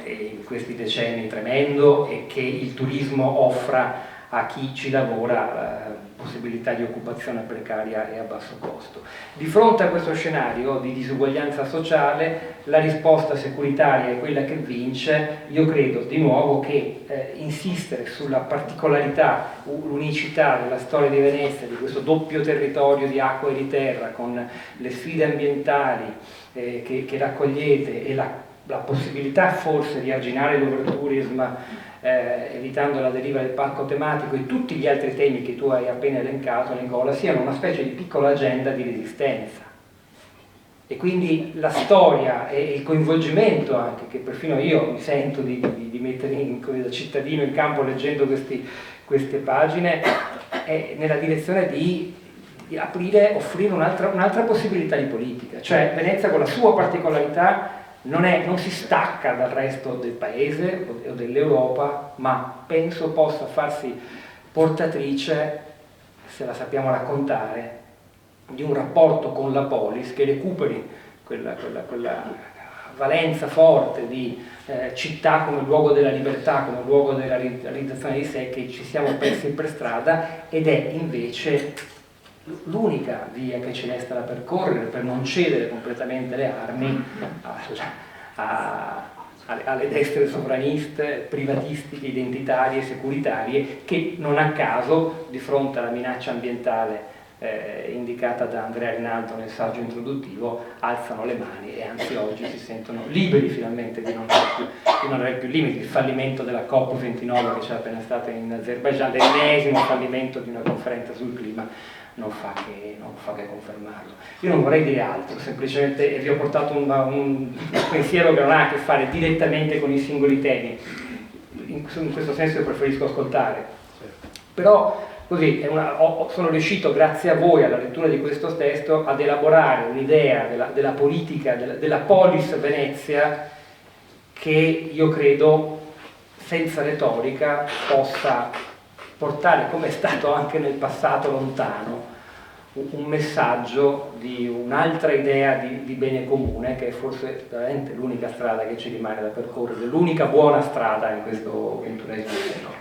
in questi decenni tremendo, e che il turismo offra a chi ci lavora possibilità di occupazione precaria e a basso costo. Di fronte a questo scenario di disuguaglianza sociale, la risposta securitaria è quella che vince. Io credo di nuovo che insistere sulla particolarità, l'unicità della storia di Venezia, di questo doppio territorio di acqua e di terra, con le sfide ambientali che raccogliete, e la possibilità forse di arginare l'overtourism evitando la deriva del parco tematico e tutti gli altri temi che tu hai appena elencato, Nicola, siano una specie di piccola agenda di resistenza. E quindi la storia e il coinvolgimento anche, che perfino io mi sento di mettere da cittadino in campo leggendo queste pagine, è nella direzione di aprire, offrire un'altra possibilità di politica. Cioè Venezia con la sua particolarità non si stacca dal resto del paese o dell'Europa, ma penso possa farsi portatrice, se la sappiamo raccontare, di un rapporto con la polis che recuperi quella valenza forte di città come luogo della libertà, come luogo della realizzazione di sé, che ci siamo persi per strada, ed è invece l'unica via che ci resta da percorrere per non cedere completamente le armi alle destre sovraniste, privatistiche, identitarie, securitarie, che non a caso, di fronte alla minaccia ambientale indicata da Andrea Rinaldo nel saggio introduttivo, alzano le mani e anzi oggi si sentono liberi finalmente di non avere più limiti. Il fallimento della COP29 che c'è appena stato in Azerbaijan, l'ennesimo fallimento di una conferenza sul clima, non fa che confermarlo. Io non vorrei dire altro, semplicemente vi ho portato un pensiero che non ha a che fare direttamente con i singoli temi. In questo senso io preferisco ascoltare. Però così sono riuscito, grazie a voi, alla lettura di questo testo, ad elaborare un'idea della politica, della polis Venezia, che io credo, senza retorica, possa portare, come è stato anche nel passato lontano, un messaggio di un'altra idea di bene comune, che è forse veramente l'unica strada che ci rimane da percorrere, l'unica buona strada in questo XXI secolo.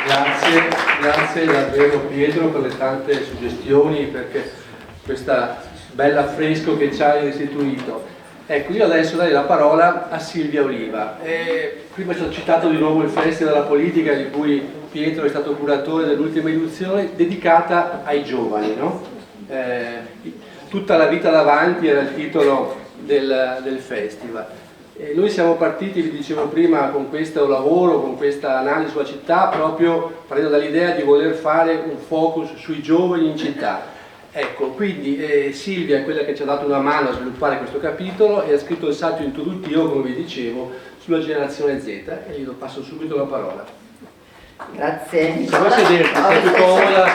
Grazie. Grazie davvero Pietro per le tante suggestioni, perché questa bella affresco che ci hai restituito. Ecco, io adesso darei la parola a Silvia Oliva. Prima ci ho citato di nuovo il Festival della Politica, di cui Pietro è stato curatore dell'ultima edizione, dedicata ai giovani, no? Tutta la vita davanti era il titolo del festival. Noi siamo partiti, vi dicevo prima, con questo lavoro, con questa analisi sulla città, proprio partendo dall'idea di voler fare un focus sui giovani in città. Ecco, quindi Silvia è quella che ci ha dato una mano a sviluppare questo capitolo e ha scritto il saggio introduttivo, come vi dicevo, sulla generazione Z, e gli passo subito la parola. Grazie. Se vuoi sederti, sei più comoda.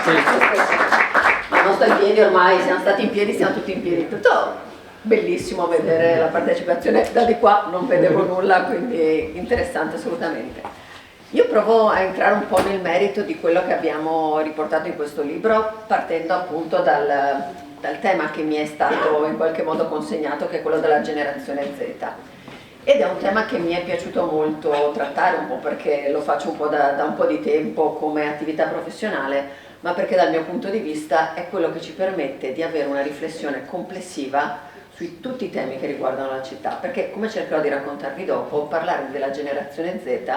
Ma non sto in piedi ormai, siamo stati in piedi, siamo tutti in piedi. Tutto bellissimo vedere la partecipazione, da di qua non vedevo nulla, quindi interessante assolutamente. Io provo a entrare un po' nel merito di quello che abbiamo riportato in questo libro, partendo appunto dal tema che mi è stato in qualche modo consegnato, che è quello della generazione Z. Ed è un tema che mi è piaciuto molto trattare, un po' perché lo faccio un po' da un po' di tempo come attività professionale, ma perché dal mio punto di vista è quello che ci permette di avere una riflessione complessiva su tutti i temi che riguardano la città, perché come cercherò di raccontarvi dopo, parlare della generazione Z,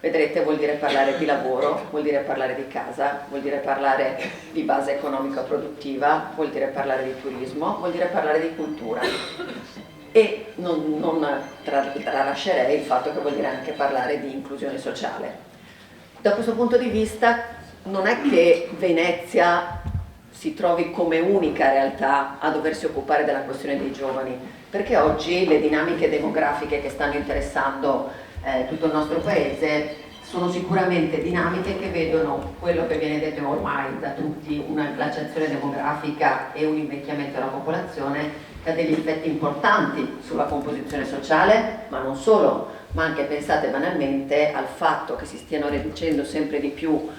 vedrete, vuol dire parlare di lavoro, vuol dire parlare di casa, vuol dire parlare di base economica produttiva, vuol dire parlare di turismo, vuol dire parlare di cultura. E non tralascerei il fatto che vuol dire anche parlare di inclusione sociale. Da questo punto di vista non è che Venezia si trovi come unica realtà a doversi occupare della questione dei giovani, perché oggi le dinamiche demografiche che stanno interessando tutto il nostro paese sono sicuramente dinamiche che vedono quello che viene detto ormai da tutti, una glaciazione demografica e un invecchiamento della popolazione, che ha degli effetti importanti sulla composizione sociale, ma non solo, ma anche, pensate banalmente, al fatto che si stiano riducendo sempre di più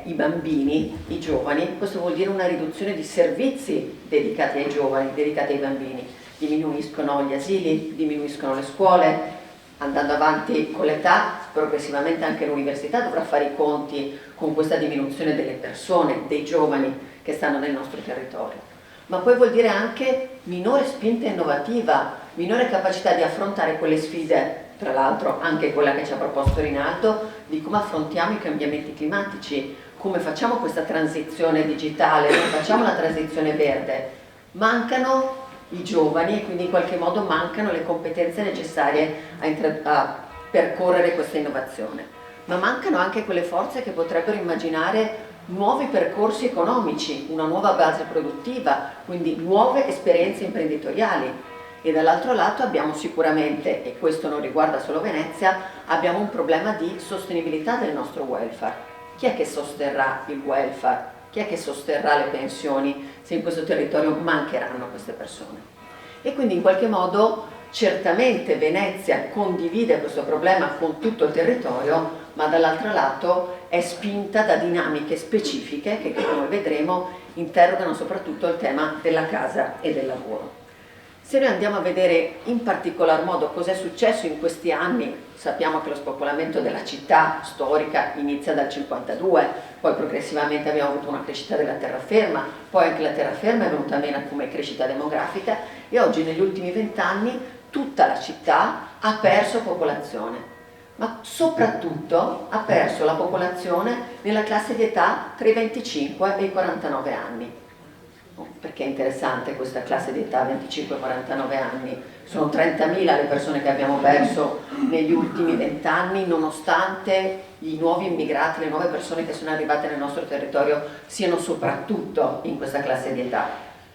i bambini, i giovani. Questo vuol dire una riduzione di servizi dedicati ai giovani, dedicati ai bambini. Diminuiscono gli asili, diminuiscono le scuole. Andando avanti con l'età, progressivamente anche l'università dovrà fare i conti con questa diminuzione delle persone, dei giovani che stanno nel nostro territorio. Ma poi vuol dire anche minore spinta innovativa, minore capacità di affrontare quelle sfide, tra l'altro anche quella che ci ha proposto Rinaldo, di come affrontiamo i cambiamenti climatici, come facciamo questa transizione digitale, come facciamo la transizione verde. Mancano i giovani e quindi in qualche modo mancano le competenze necessarie a percorrere questa innovazione. Ma mancano anche quelle forze che potrebbero immaginare nuovi percorsi economici, una nuova base produttiva, quindi nuove esperienze imprenditoriali. E dall'altro lato abbiamo sicuramente, e questo non riguarda solo Venezia, abbiamo un problema di sostenibilità del nostro welfare. Chi è che sosterrà il welfare? Chi è che sosterrà le pensioni se in questo territorio mancheranno queste persone? E quindi in qualche modo certamente Venezia condivide questo problema con tutto il territorio, ma dall'altro lato è spinta da dinamiche specifiche che come vedremo interrogano soprattutto il tema della casa e del lavoro. Se noi andiamo a vedere in particolar modo cosa è successo in questi anni, sappiamo che lo spopolamento della città storica inizia dal 52, poi progressivamente abbiamo avuto una crescita della terraferma, poi anche la terraferma è venuta meno come crescita demografica e oggi negli ultimi 20 anni tutta la città ha perso popolazione, ma soprattutto ha perso la popolazione nella classe di età tra i 25 e i 49 anni. Perché è interessante questa classe di età 25-49 anni? Sono 30.000 le persone che abbiamo perso negli ultimi 20 anni, nonostante i nuovi immigrati, le nuove persone che sono arrivate nel nostro territorio siano soprattutto in questa classe di età.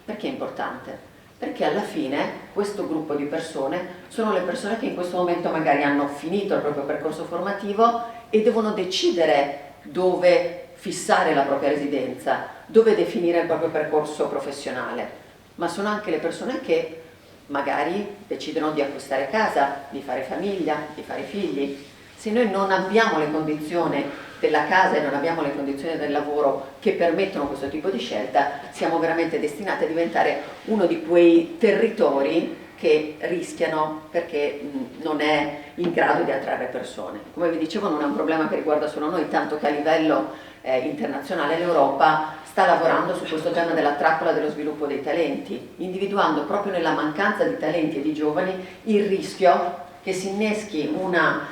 Perché è importante? Perché alla fine questo gruppo di persone sono le persone che in questo momento magari hanno finito il proprio percorso formativo e devono decidere dove fissare la propria residenza, dove definire il proprio percorso professionale, ma sono anche le persone che magari decidono di acquistare casa, di fare famiglia, di fare figli. Se noi non abbiamo le condizioni della casa e non abbiamo le condizioni del lavoro che permettono questo tipo di scelta, siamo veramente destinati a diventare uno di quei territori che rischiano perché non è in grado di attrarre persone. Come vi dicevo, non è un problema che riguarda solo noi, tanto che a livello internazionale l'Europa sta lavorando su questo tema della trappola dello sviluppo dei talenti, individuando proprio nella mancanza di talenti e di giovani il rischio che si inneschi una,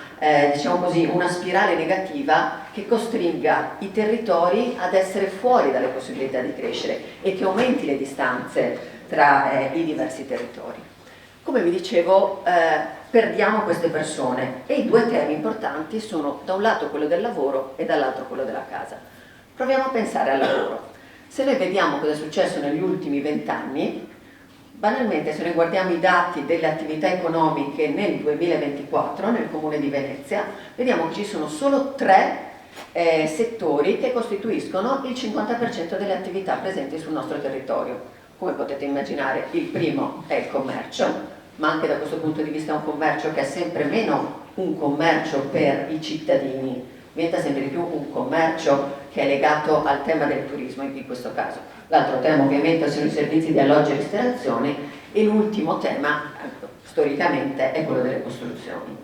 diciamo così, una spirale negativa che costringa i territori ad essere fuori dalle possibilità di crescere e che aumenti le distanze tra i diversi territori. Come vi dicevo, perdiamo queste persone e i due temi importanti sono da un lato quello del lavoro e dall'altro quello della casa. Proviamo a pensare al lavoro. Se noi vediamo cosa è successo negli ultimi 20 anni, banalmente se noi guardiamo i dati delle attività economiche nel 2024 nel Comune di Venezia, vediamo che ci sono solo 3 settori che costituiscono il 50% delle attività presenti sul nostro territorio. Come potete immaginare, il primo è il commercio, ma anche da questo punto di vista è un commercio che è sempre meno un commercio per i cittadini, diventa sempre di più un commercio che è legato al tema del turismo in questo caso. L'altro tema ovviamente sono i servizi di alloggio e ristorazione e l'ultimo tema, storicamente, è quello delle costruzioni.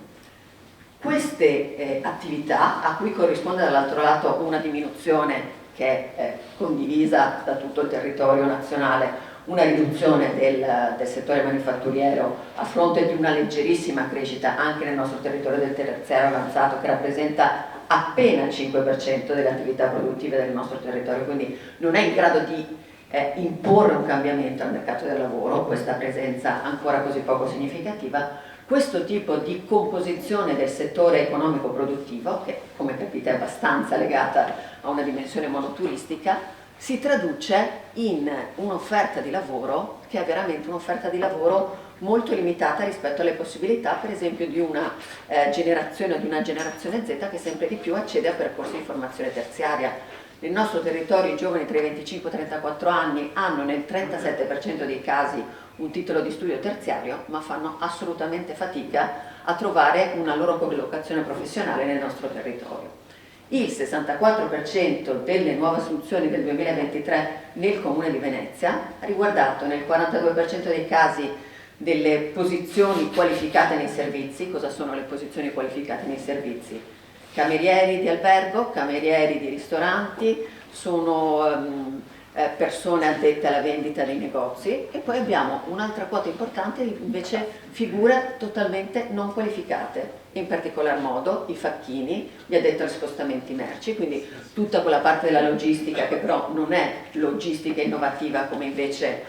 Queste attività, a cui corrisponde dall'altro lato una diminuzione che è condivisa da tutto il territorio nazionale, una riduzione del settore manifatturiero a fronte di una leggerissima crescita anche nel nostro territorio del terziario avanzato che rappresenta appena il 5% delle attività produttive del nostro territorio, quindi non è in grado di imporre un cambiamento al mercato del lavoro, questa presenza ancora così poco significativa. Questo tipo di composizione del settore economico produttivo, che come capite è abbastanza legata a una dimensione monoturistica, si traduce in un'offerta di lavoro che è veramente un'offerta di lavoro molto limitata rispetto alle possibilità, per esempio, di una generazione o di una generazione Z che sempre di più accede a percorsi di formazione terziaria. Nel nostro territorio i giovani tra i 25 e i 34 anni hanno nel 37% dei casi un titolo di studio terziario, ma fanno assolutamente fatica a trovare una loro collocazione professionale nel nostro territorio. Il 64% delle nuove assunzioni del 2023 nel Comune di Venezia ha riguardato nel 42% dei casi delle posizioni qualificate nei servizi. Cosa sono le posizioni qualificate nei servizi? Camerieri di albergo, camerieri di ristoranti, sono persone addette alla vendita dei negozi e poi abbiamo un'altra quota importante invece figure totalmente non qualificate, in particolar modo i facchini, gli addetti agli spostamenti merci, quindi tutta quella parte della logistica che però non è logistica innovativa come invece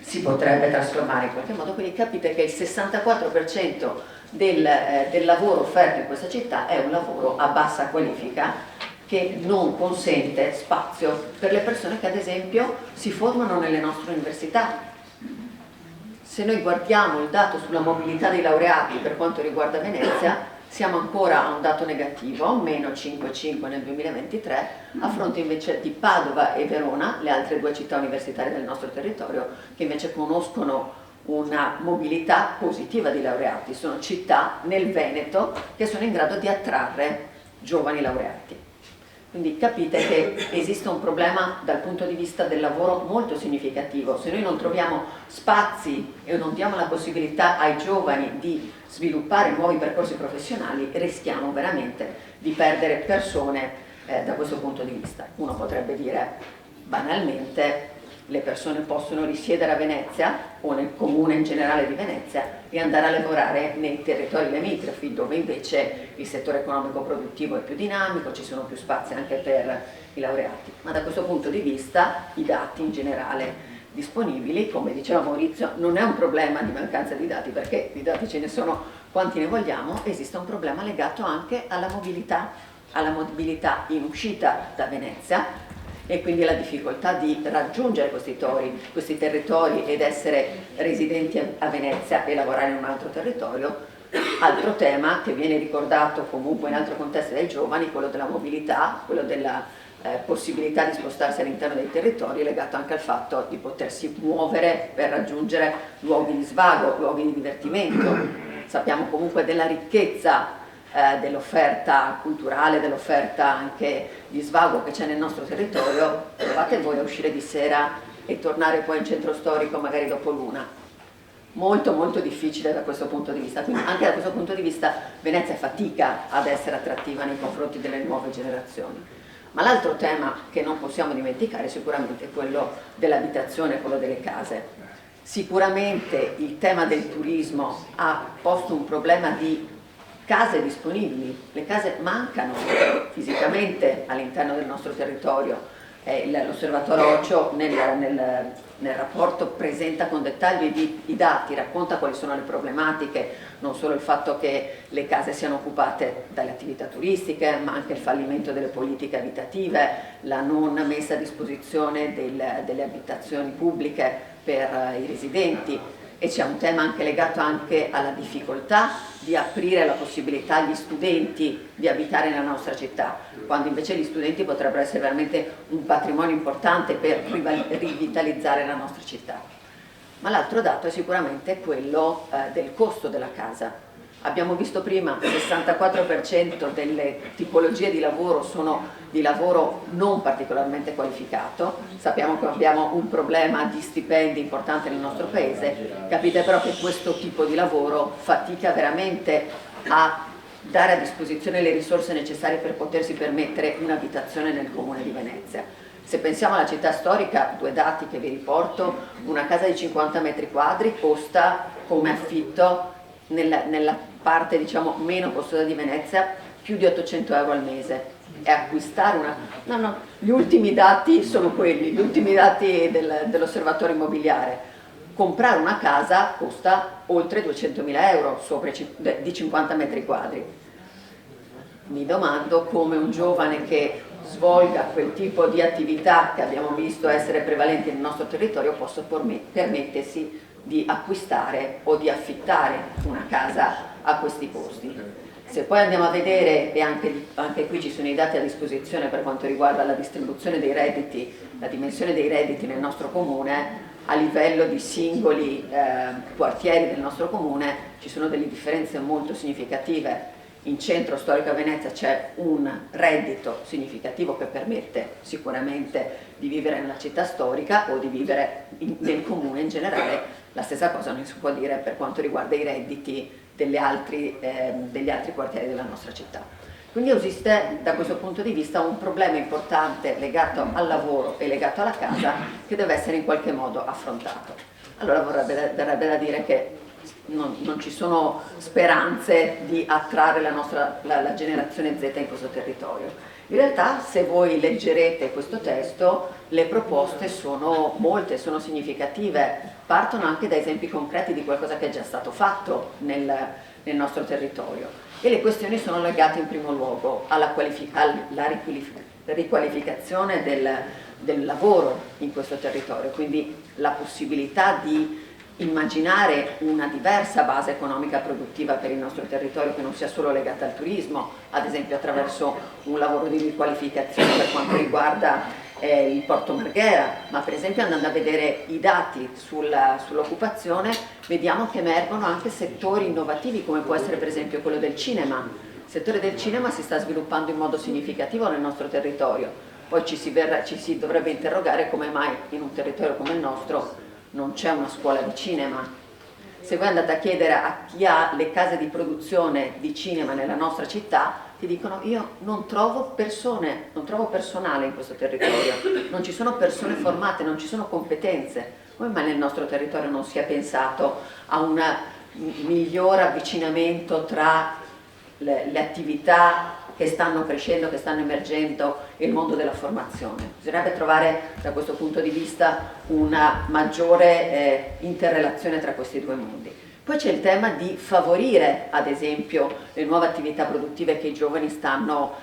si potrebbe trasformare in qualche modo. Quindi capite che il 64% del lavoro offerto in questa città è un lavoro a bassa qualifica, che non consente spazio per le persone che ad esempio si formano nelle nostre università. Se noi guardiamo il dato sulla mobilità dei laureati per quanto riguarda Venezia, siamo ancora a un dato negativo, meno 5,5 nel 2023, a fronte invece di Padova e Verona, le altre due città universitarie del nostro territorio, che invece conoscono una mobilità positiva di laureati. Sono città nel Veneto che sono in grado di attrarre giovani laureati. Quindi capite che esiste un problema dal punto di vista del lavoro molto significativo. Se noi non troviamo spazi e non diamo la possibilità ai giovani di sviluppare nuovi percorsi professionali, rischiamo veramente di perdere persone da questo punto di vista. Uno potrebbe dire banalmente: le persone possono risiedere a Venezia o nel comune in generale di Venezia e andare a lavorare nei territori limitrofi, dove invece il settore economico produttivo è più dinamico, ci sono più spazi anche per i laureati. Ma da questo punto di vista i dati in generale disponibili, come diceva Maurizio, non è un problema di mancanza di dati, perché di dati ce ne sono quanti ne vogliamo. Esiste un problema legato anche alla mobilità in uscita da Venezia, e quindi la difficoltà di raggiungere questi territori ed essere residenti a Venezia e lavorare in un altro territorio. Altro tema che viene ricordato comunque in altri contesti dai giovani, quello della mobilità, quello della possibilità di spostarsi all'interno dei territori, legato anche al fatto di potersi muovere per raggiungere luoghi di svago, luoghi di divertimento. Sappiamo comunque della ricchezza dell'offerta culturale, dell'offerta anche di svago che c'è nel nostro territorio. Provate voi a uscire di sera e tornare poi in centro storico magari dopo l'una. Molto molto difficile da questo punto di vista. Quindi anche da questo punto di vista Venezia fatica ad essere attrattiva nei confronti delle nuove generazioni. Ma l'altro tema che non possiamo dimenticare è sicuramente quello dell'abitazione, quello delle case. Sicuramente il tema del turismo ha posto un problema di case disponibili. Le case mancano fisicamente all'interno del nostro territorio. L'osservatorio OCIO nel rapporto presenta con dettaglio i dati, racconta quali sono le problematiche, non solo il fatto che le case siano occupate dalle attività turistiche, ma anche il fallimento delle politiche abitative, la non messa a disposizione delle abitazioni pubbliche per i residenti. E c'è un tema anche legato anche alla difficoltà di aprire la possibilità agli studenti di abitare nella nostra città, quando invece gli studenti potrebbero essere veramente un patrimonio importante per rivitalizzare la nostra città. Ma l'altro dato è sicuramente quello del costo della casa. Abbiamo visto prima che il 64% delle tipologie di lavoro sono di lavoro non particolarmente qualificato. Sappiamo che abbiamo un problema di stipendi importante nel nostro paese. Capite però che questo tipo di lavoro fatica veramente a dare a disposizione le risorse necessarie per potersi permettere un'abitazione nel comune di Venezia. Se pensiamo alla città storica, due dati che vi riporto: una casa di 50 metri quadri costa come affitto nella parte diciamo meno costosa di Venezia più di 800 euro al mese. E acquistare gli ultimi dati sono quelli, gli ultimi dati dell'osservatorio immobiliare. Comprare una casa costa oltre 200.000 euro di 50 metri quadri. Mi domando come un giovane che svolga quel tipo di attività che abbiamo visto essere prevalenti nel nostro territorio possa permettersi di acquistare o di affittare una casa a questi costi. Se poi andiamo a vedere, e anche qui ci sono i dati a disposizione per quanto riguarda la distribuzione dei redditi, la dimensione dei redditi nel nostro comune, a livello di singoli quartieri del nostro comune ci sono delle differenze molto significative. In centro storico a Venezia c'è un reddito significativo che permette sicuramente di vivere nella città storica o di vivere nel comune in generale. La stessa cosa non si può dire per quanto riguarda i redditi degli altri quartieri della nostra città. Quindi esiste da questo punto di vista un problema importante legato al lavoro e legato alla casa che deve essere in qualche modo affrontato. Allora verrebbe da dire che non ci sono speranze di attrarre la generazione Z in questo territorio. In realtà, se voi leggerete questo testo, le proposte sono molte, sono significative, partono anche da esempi concreti di qualcosa che è già stato fatto nel nostro territorio, e le questioni sono legate in primo luogo alla riqualificazione del lavoro in questo territorio, quindi la possibilità di immaginare una diversa base economica produttiva per il nostro territorio che non sia solo legata al turismo, ad esempio attraverso un lavoro di riqualificazione per quanto riguarda il Porto Marghera, ma per esempio andando a vedere i dati sull'occupazione vediamo che emergono anche settori innovativi come può essere per esempio quello del cinema. Il settore del cinema si sta sviluppando in modo significativo nel nostro territorio, poi ci si dovrebbe interrogare come mai in un territorio come il nostro non c'è una scuola di cinema. Se voi andate a chiedere a chi ha le case di produzione di cinema nella nostra città, ti dicono: io non trovo persone, non trovo personale in questo territorio, non ci sono persone formate, non ci sono competenze. Come mai nel nostro territorio non si è pensato a un miglior avvicinamento tra le attività che stanno crescendo, che stanno emergendo e il mondo della formazione? Bisognerebbe trovare da questo punto di vista una maggiore interrelazione tra questi due mondi. Poi c'è il tema di favorire, ad esempio, le nuove attività produttive che i giovani stanno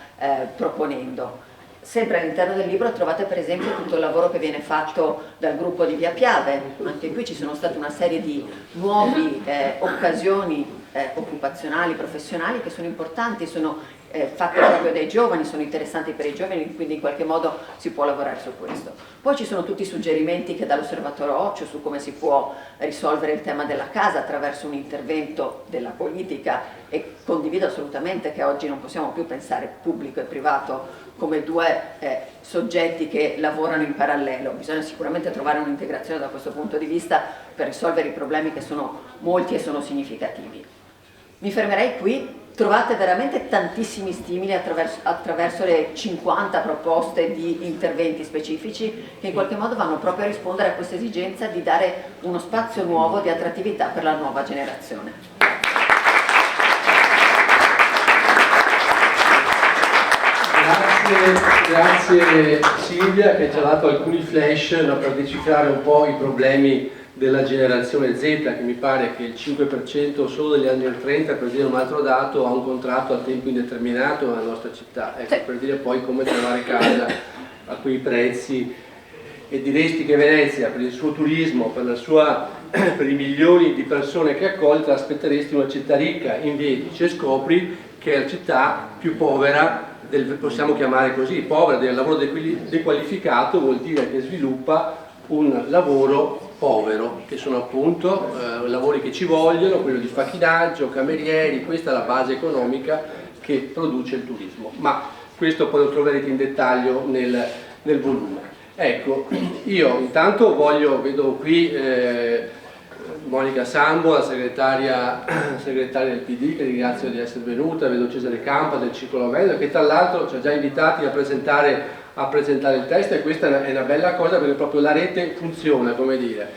proponendo. Sempre all'interno del libro trovate per esempio tutto il lavoro che viene fatto dal gruppo di Via Piave. Anche qui ci sono state una serie di nuove occasioni occupazionali, professionali che sono importanti, sono fatte proprio dai giovani, sono interessanti per i giovani, quindi in qualche modo si può lavorare su questo. Poi ci sono tutti i suggerimenti che dà l'Osservatorio Occhio su come si può risolvere il tema della casa attraverso un intervento della politica, e condivido assolutamente che oggi non possiamo più pensare pubblico e privato come due soggetti che lavorano in parallelo. Bisogna sicuramente trovare un'integrazione da questo punto di vista per risolvere i problemi che sono molti e sono significativi. Mi fermerei qui. Trovate veramente tantissimi stimoli attraverso le 50 proposte di interventi specifici che in qualche modo vanno proprio a rispondere a questa esigenza di dare uno spazio nuovo di attrattività per la nuova generazione. Grazie Silvia, che ci ha dato alcuni flash per decifrare un po' i problemi della generazione Z, che mi pare che il 5% solo degli anni 30, per dire un altro dato, ha un contratto a tempo indeterminato nella nostra città. Ecco, per dire poi come trovare casa a quei prezzi. E diresti che Venezia, per il suo turismo, per i milioni di persone che ha accolto, aspetteresti una città ricca, invece scopri che è la città più povera, possiamo chiamare così, povera del lavoro dequalificato, vuol dire che sviluppa un lavoro povero, che sono appunto lavori che ci vogliono, quello di facchinaggio, camerieri. Questa è la base economica che produce il turismo, ma questo poi lo troverete in dettaglio nel volume. Ecco, io intanto vedo qui Monica Sambo, la segretaria del PD, che ringrazio di essere venuta, vedo Cesare Campa del Circolo Avello, che tra l'altro ci ha già invitati a presentare il testo, e questa è una bella cosa perché proprio la rete funziona, come dire.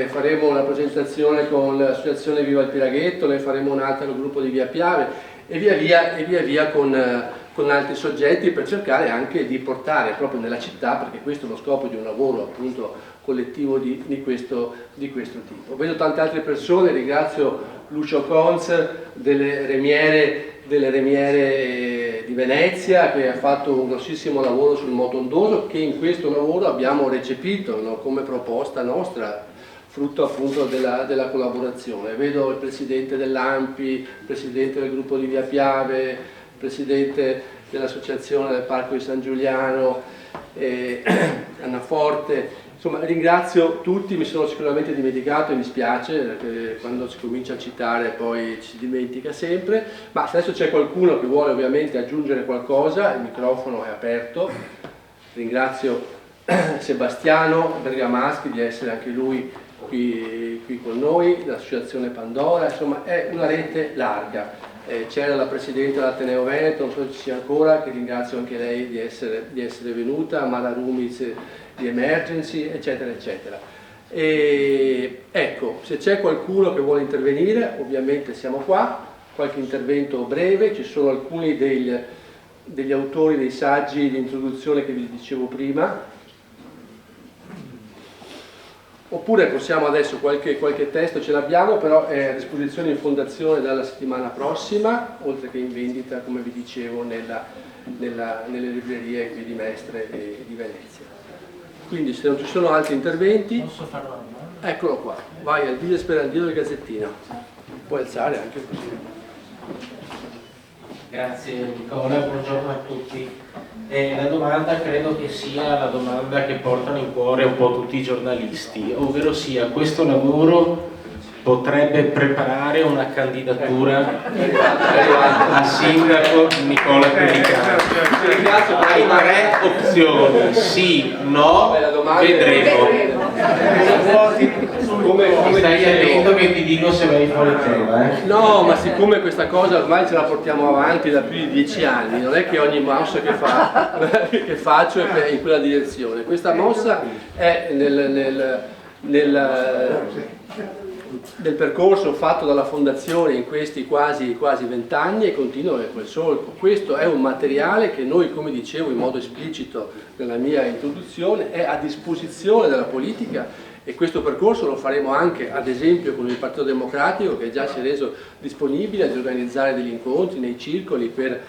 Faremo una presentazione con l'associazione Viva il Piraghetto, ne faremo un'altra con il gruppo di Via Piave e via via con altri soggetti, per cercare anche di portare proprio nella città, perché questo è lo scopo di un lavoro appunto collettivo di questo tipo. Vedo tante altre persone, ringrazio Lucio Conz delle Remiere di Venezia, che ha fatto un grossissimo lavoro sul motondoso, che in questo lavoro abbiamo recepito, no, come proposta nostra, frutto appunto della collaborazione. Vedo il presidente dell'ANPI, il presidente del gruppo di Via Piave, il presidente dell'associazione del Parco di San Giuliano, Anna Forte. Insomma, ringrazio tutti, mi sono sicuramente dimenticato e mi spiace, perché quando si comincia a citare poi ci dimentica sempre, ma se adesso c'è qualcuno che vuole ovviamente aggiungere qualcosa, il microfono è aperto. Ringrazio Sebastiano Bergamaschi di essere anche lui qui con noi, l'associazione Pandora, insomma è una rete larga. C'era la Presidente dell'Ateneo Veneto, non so se ci sia ancora, che ringrazio anche lei di essere venuta, Mara Rumiz di Emergency, eccetera, eccetera. E ecco, se c'è qualcuno che vuole intervenire, ovviamente siamo qua, qualche intervento breve, ci sono alcuni degli autori dei saggi di introduzione che vi dicevo prima, oppure possiamo adesso, qualche testo ce l'abbiamo, però è a disposizione in fondazione dalla settimana prossima, oltre che in vendita, come vi dicevo, nelle librerie qui di Mestre e di Venezia. Quindi se non ci sono altri interventi, Posso farlo una domanda? eccolo qua, vai al video sperandiero del Gazzettino, puoi alzare anche così. Grazie Nicola, buongiorno a tutti. La domanda credo che sia la domanda che portano in cuore un po' tutti i giornalisti, ovvero sia questo lavoro potrebbe preparare una candidatura a sindaco Nicola Pellicano. Hai 3 opzioni, sì, no, vedremo. Come stai attento che ti dico se vai fuori tema, No, ma siccome questa cosa ormai ce la portiamo avanti da più di 10 anni, non è che ogni mossa che faccio è in quella direzione. Questa mossa è nel percorso fatto dalla Fondazione in questi quasi 20 anni e continua per quel solco. Questo è un materiale che noi, come dicevo in modo esplicito nella mia introduzione, è a disposizione della politica, e questo percorso lo faremo anche ad esempio con il Partito Democratico, che già si è reso disponibile ad organizzare degli incontri nei circoli per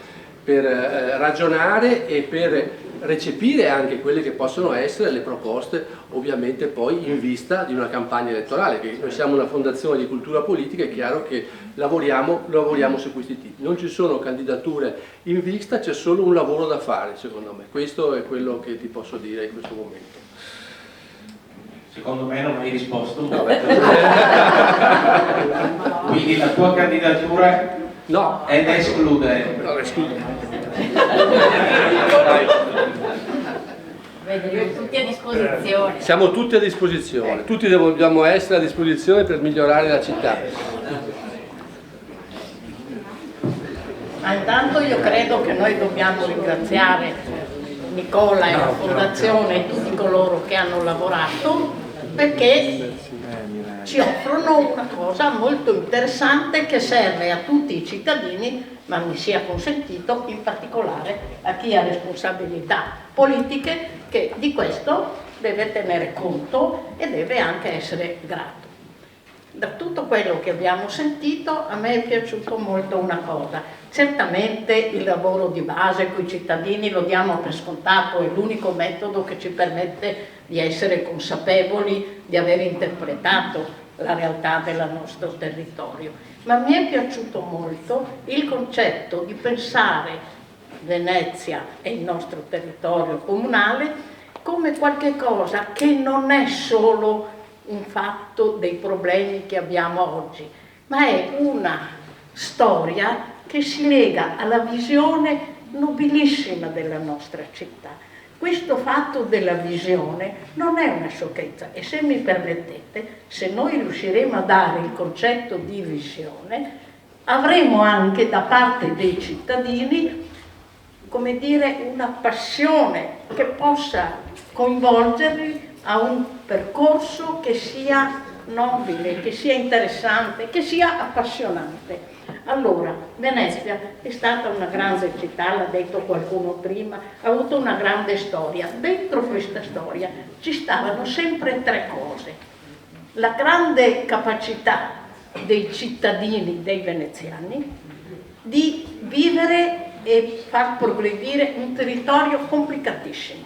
ragionare e per recepire anche quelle che possono essere le proposte, ovviamente poi in vista di una campagna elettorale, che noi siamo una fondazione di cultura politica, è chiaro che lavoriamo su questi tipi. Non ci sono candidature in vista, c'è solo un lavoro da fare, secondo me. Questo è quello che ti posso dire in questo momento. Secondo me non hai risposto. No, quindi la tua candidatura no, è da escludere. No, escludo. Tutti a disposizione. Siamo tutti a disposizione, tutti dobbiamo essere a disposizione per migliorare la città. Ma intanto io credo che noi dobbiamo ringraziare Nicola e la Fondazione e tutti coloro che hanno lavorato, perché ci offrono una cosa molto interessante che serve a tutti i cittadini, ma mi sia consentito in particolare a chi ha responsabilità politiche, che di questo deve tenere conto e deve anche essere grato. Da tutto quello che abbiamo sentito a me è piaciuto molto una cosa: certamente il lavoro di base con i cittadini lo diamo per scontato, è l'unico metodo che ci permette di essere consapevoli di aver interpretato la realtà del nostro territorio, ma mi è piaciuto molto il concetto di pensare Venezia e il nostro territorio comunale come qualche cosa che non è solo un fatto dei problemi che abbiamo oggi, ma è una storia che si lega alla visione nobilissima della nostra città. Questo fatto della visione non è una sciocchezza, e se mi permettete, se noi riusciremo a dare il concetto di visione, avremo anche da parte dei cittadini, come dire, una passione che possa coinvolgerli a un percorso che sia nobile, che sia interessante, che sia appassionante. Allora, Venezia è stata una grande città, l'ha detto qualcuno prima, ha avuto una grande storia. Dentro questa storia ci stavano sempre 3 cose: la grande capacità dei cittadini, dei veneziani, di vivere e far progredire un territorio complicatissimo,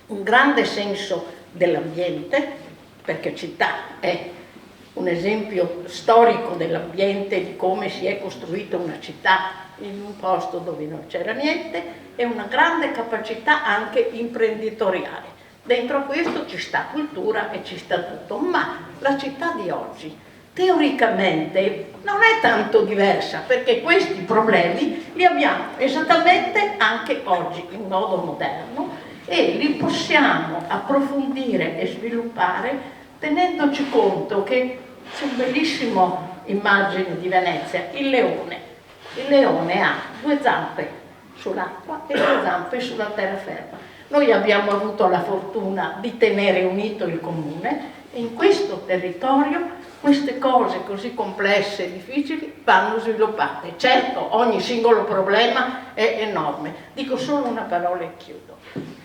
un grande senso dell'ambiente, perché città è un esempio storico dell'ambiente, di come si è costruita una città in un posto dove non c'era niente, e una grande capacità anche imprenditoriale. Dentro questo ci sta cultura e ci sta tutto, ma la città di oggi teoricamente non è tanto diversa, perché questi problemi li abbiamo esattamente anche oggi in modo moderno, e li possiamo approfondire e sviluppare tenendoci conto che c'è un bellissimo immagine di Venezia, il leone. Il leone ha 2 zampe sull'acqua e 2 zampe sulla terraferma. Noi abbiamo avuto la fortuna di tenere unito il comune E in questo territorio queste cose così complesse e difficili vanno sviluppate. Certo, ogni singolo problema è enorme. Dico solo una parola e chiudo.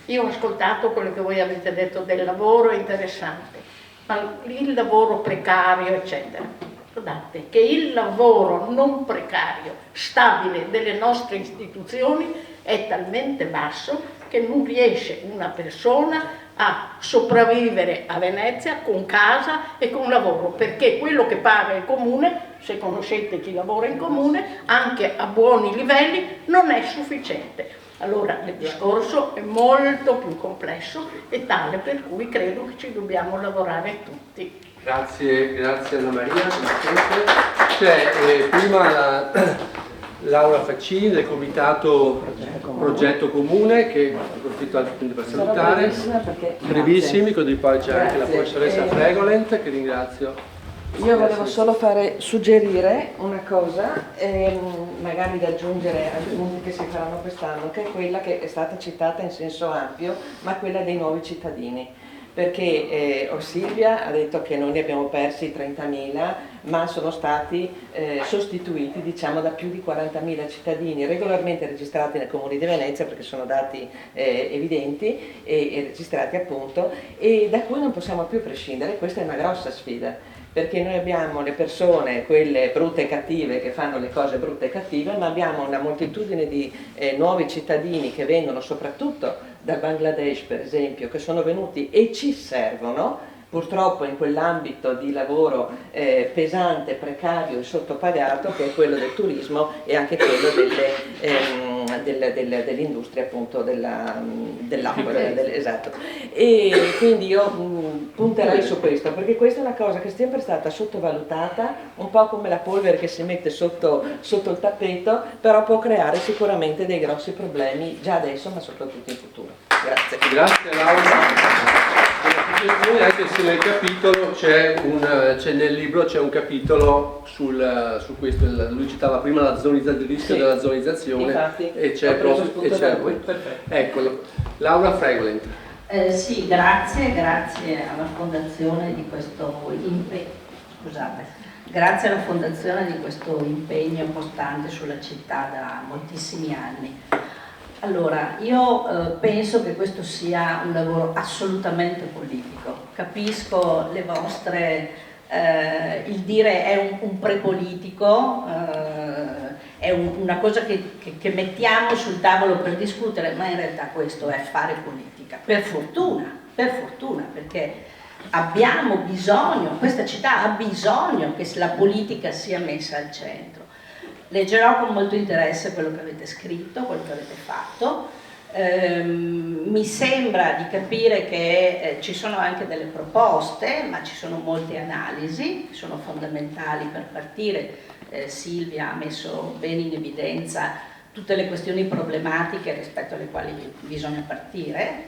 Io ho ascoltato quello che voi avete detto del lavoro, è interessante, ma il lavoro precario, eccetera. Guardate che il lavoro non precario, stabile delle nostre istituzioni è talmente basso che non riesce una persona a sopravvivere a Venezia con casa e con lavoro, perché quello che paga il comune, se conoscete chi lavora in comune, anche a buoni livelli, non è sufficiente. Allora il discorso è molto più complesso e tale per cui credo che ci dobbiamo lavorare tutti. Grazie Anna Maria, come sempre. C'è prima Laura Faccini del Comitato Progetto Comune, che approfitto anche per salutare. Brevissimi, così poi c'è anche la professoressa Fregolent, che ringrazio. Io volevo solo suggerire una cosa, magari da aggiungere ai punti che si faranno quest'anno, che è quella che è stata citata in senso ampio, ma quella dei nuovi cittadini. Perché Silvia ha detto che noi ne abbiamo persi 30.000, ma sono stati sostituiti, diciamo, da più di 40.000 cittadini regolarmente registrati nel Comune di Venezia, perché sono dati evidenti e registrati appunto, e da cui non possiamo più prescindere. Questa è una grossa sfida, perché noi abbiamo le persone, quelle brutte e cattive, che fanno le cose brutte e cattive, ma abbiamo una moltitudine di nuovi cittadini che vengono soprattutto dal Bangladesh, per esempio, che sono venuti e ci servono, purtroppo in quell'ambito di lavoro pesante, precario e sottopagato, che è quello del turismo e anche quello dell'industria appunto dell'acqua, esatto. E quindi io punterei su questo, perché questa è una cosa che è sempre stata sottovalutata, un po' come la polvere che si mette sotto il tappeto, però può creare sicuramente dei grossi problemi già adesso, ma soprattutto in futuro. Grazie. Grazie Laura. Anche se nel capitolo nel libro c'è un capitolo su questo, lui citava prima il rischio della zonizzazione. Infatti, e c'è proprio eccolo. Laura Fregolent. Sì, grazie alla fondazione di questo impegno, grazie alla fondazione di questo impegno importante sulla città da moltissimi anni. Allora, io penso che questo sia un lavoro assolutamente politico. Capisco le vostre, il dire è un prepolitico, è una cosa che mettiamo sul tavolo per discutere, ma in realtà questo è fare politica. Per fortuna, perché abbiamo bisogno, questa città ha bisogno che la politica sia messa al centro. Leggerò con molto interesse quello che avete scritto, quello che avete fatto. Mi sembra di capire che ci sono anche delle proposte, ma ci sono molte analisi che sono fondamentali per partire. Silvia ha messo bene in evidenza tutte le questioni problematiche rispetto alle quali bisogna partire,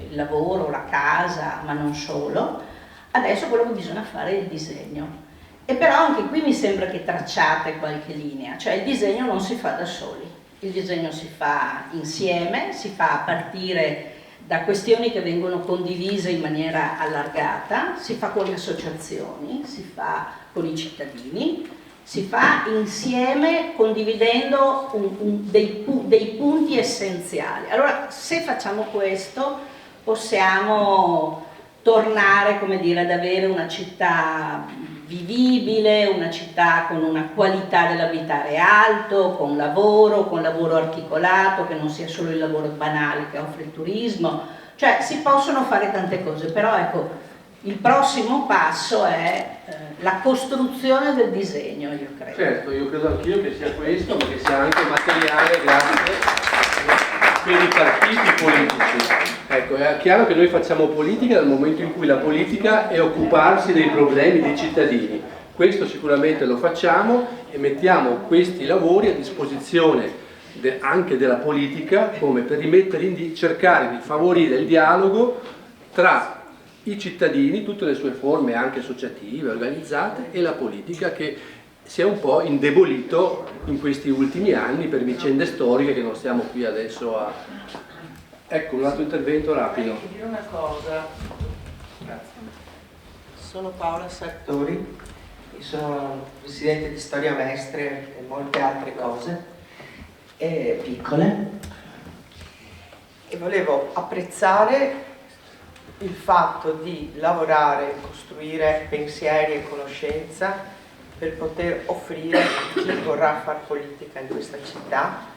il lavoro, la casa, ma non solo. Adesso quello che bisogna fare è il disegno. E però anche qui mi sembra che tracciate qualche linea, cioè il disegno non si fa da soli, il disegno si fa insieme, si fa a partire da questioni che vengono condivise in maniera allargata, si fa con le associazioni, si fa con i cittadini, si fa insieme condividendo dei punti essenziali. Allora, se facciamo questo possiamo tornare, come dire, ad avere una città vivibile, una città con una qualità dell'abitare alto, con lavoro articolato, che non sia solo il lavoro banale che offre il turismo, cioè si possono fare tante cose, però ecco, il prossimo passo è la costruzione del disegno, io credo. Certo, io credo anch'io che sia questo, ma che sia anche materiale, grazie, per i partiti politici. Ecco, è chiaro che noi facciamo politica dal momento in cui la politica è occuparsi dei problemi dei cittadini. Questo sicuramente lo facciamo e mettiamo questi lavori a disposizione anche della politica, come per cercare di favorire il dialogo tra i cittadini, tutte le sue forme anche associative, organizzate, e la politica, che si è un po' indebolito in questi ultimi anni per vicende storiche che non stiamo qui adesso a... Ecco, un altro intervento rapido. Vorrei dire una cosa. sono Paola Sartori, sono presidente di Storia Mestre e molte altre cose piccole, e volevo apprezzare il fatto di lavorare, costruire pensieri e conoscenza per poter offrire a chi vorrà fare politica in questa città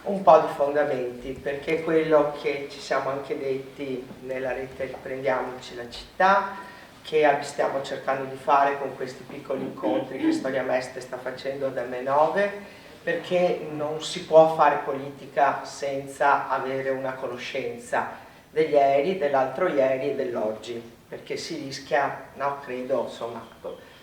un po' di fondamenti, perché quello che ci siamo anche detti nella rete Riprendiamoci la città, che stiamo cercando di fare con questi piccoli incontri che Storia Mestre sta facendo da M9, perché non si può fare politica senza avere una conoscenza degli ieri, dell'altro ieri e dell'oggi, perché si rischia, no, credo, insomma,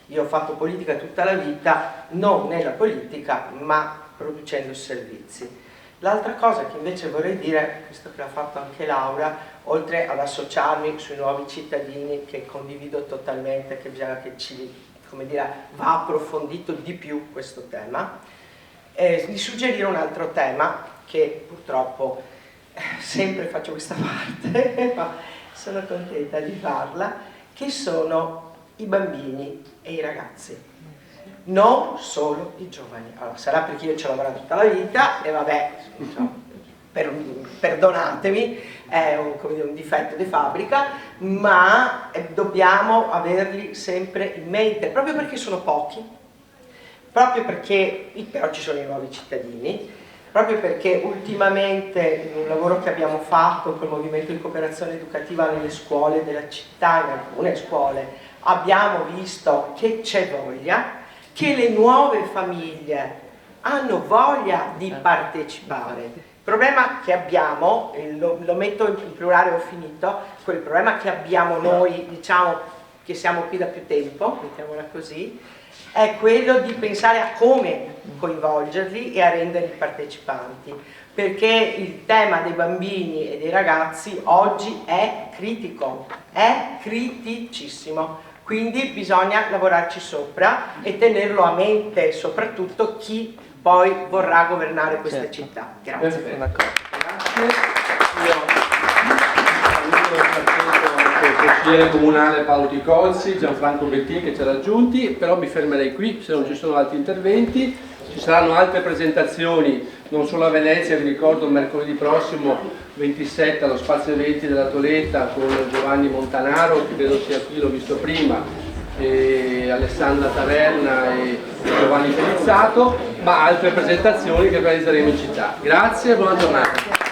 io ho fatto politica tutta la vita, non nella politica, ma producendo servizi. L'altra cosa che invece vorrei dire, questo che ha fatto anche Laura, oltre ad associarmi sui nuovi cittadini, che condivido totalmente, che bisogna che come dire, va approfondito di più questo tema, di suggerire un altro tema che purtroppo sempre faccio questa parte, ma sono contenta di farla, che sono i bambini e i ragazzi. Non solo i giovani. Allora, sarà perché io ci ho lavorato tutta la vita e vabbè, diciamo, perdonatemi, è un difetto di fabbrica, ma dobbiamo averli sempre in mente, proprio perché sono pochi, proprio perché però ci sono i nuovi cittadini, proprio perché ultimamente in un lavoro che abbiamo fatto col Movimento di Cooperazione Educativa nelle scuole della città, in alcune scuole, abbiamo visto che c'è voglia, che le nuove famiglie hanno voglia di partecipare. Il problema che abbiamo, lo metto in plurale, ho finito, quel problema che abbiamo noi, diciamo, che siamo qui da più tempo, mettiamola così, è quello di pensare a come coinvolgerli e a renderli partecipanti, perché il tema dei bambini e dei ragazzi oggi è critico, è criticissimo. Quindi bisogna lavorarci sopra e tenerlo a mente, soprattutto chi poi vorrà governare questa città. Grazie. Grazie. Io saluto il consigliere comunale Paolo Di Colzi, Gianfranco Bettin che ci ha raggiunti, però mi fermerei qui se non ci sono altri interventi. Ci saranno altre presentazioni, non solo a Venezia, vi ricordo mercoledì prossimo 27 allo spazio eventi della Toletta con Giovanni Montanaro, che credo sia qui, l'ho visto prima, e Alessandra Taverna e Giovanni Felizzato, ma altre presentazioni che organizzeremo in città. Grazie e buona giornata.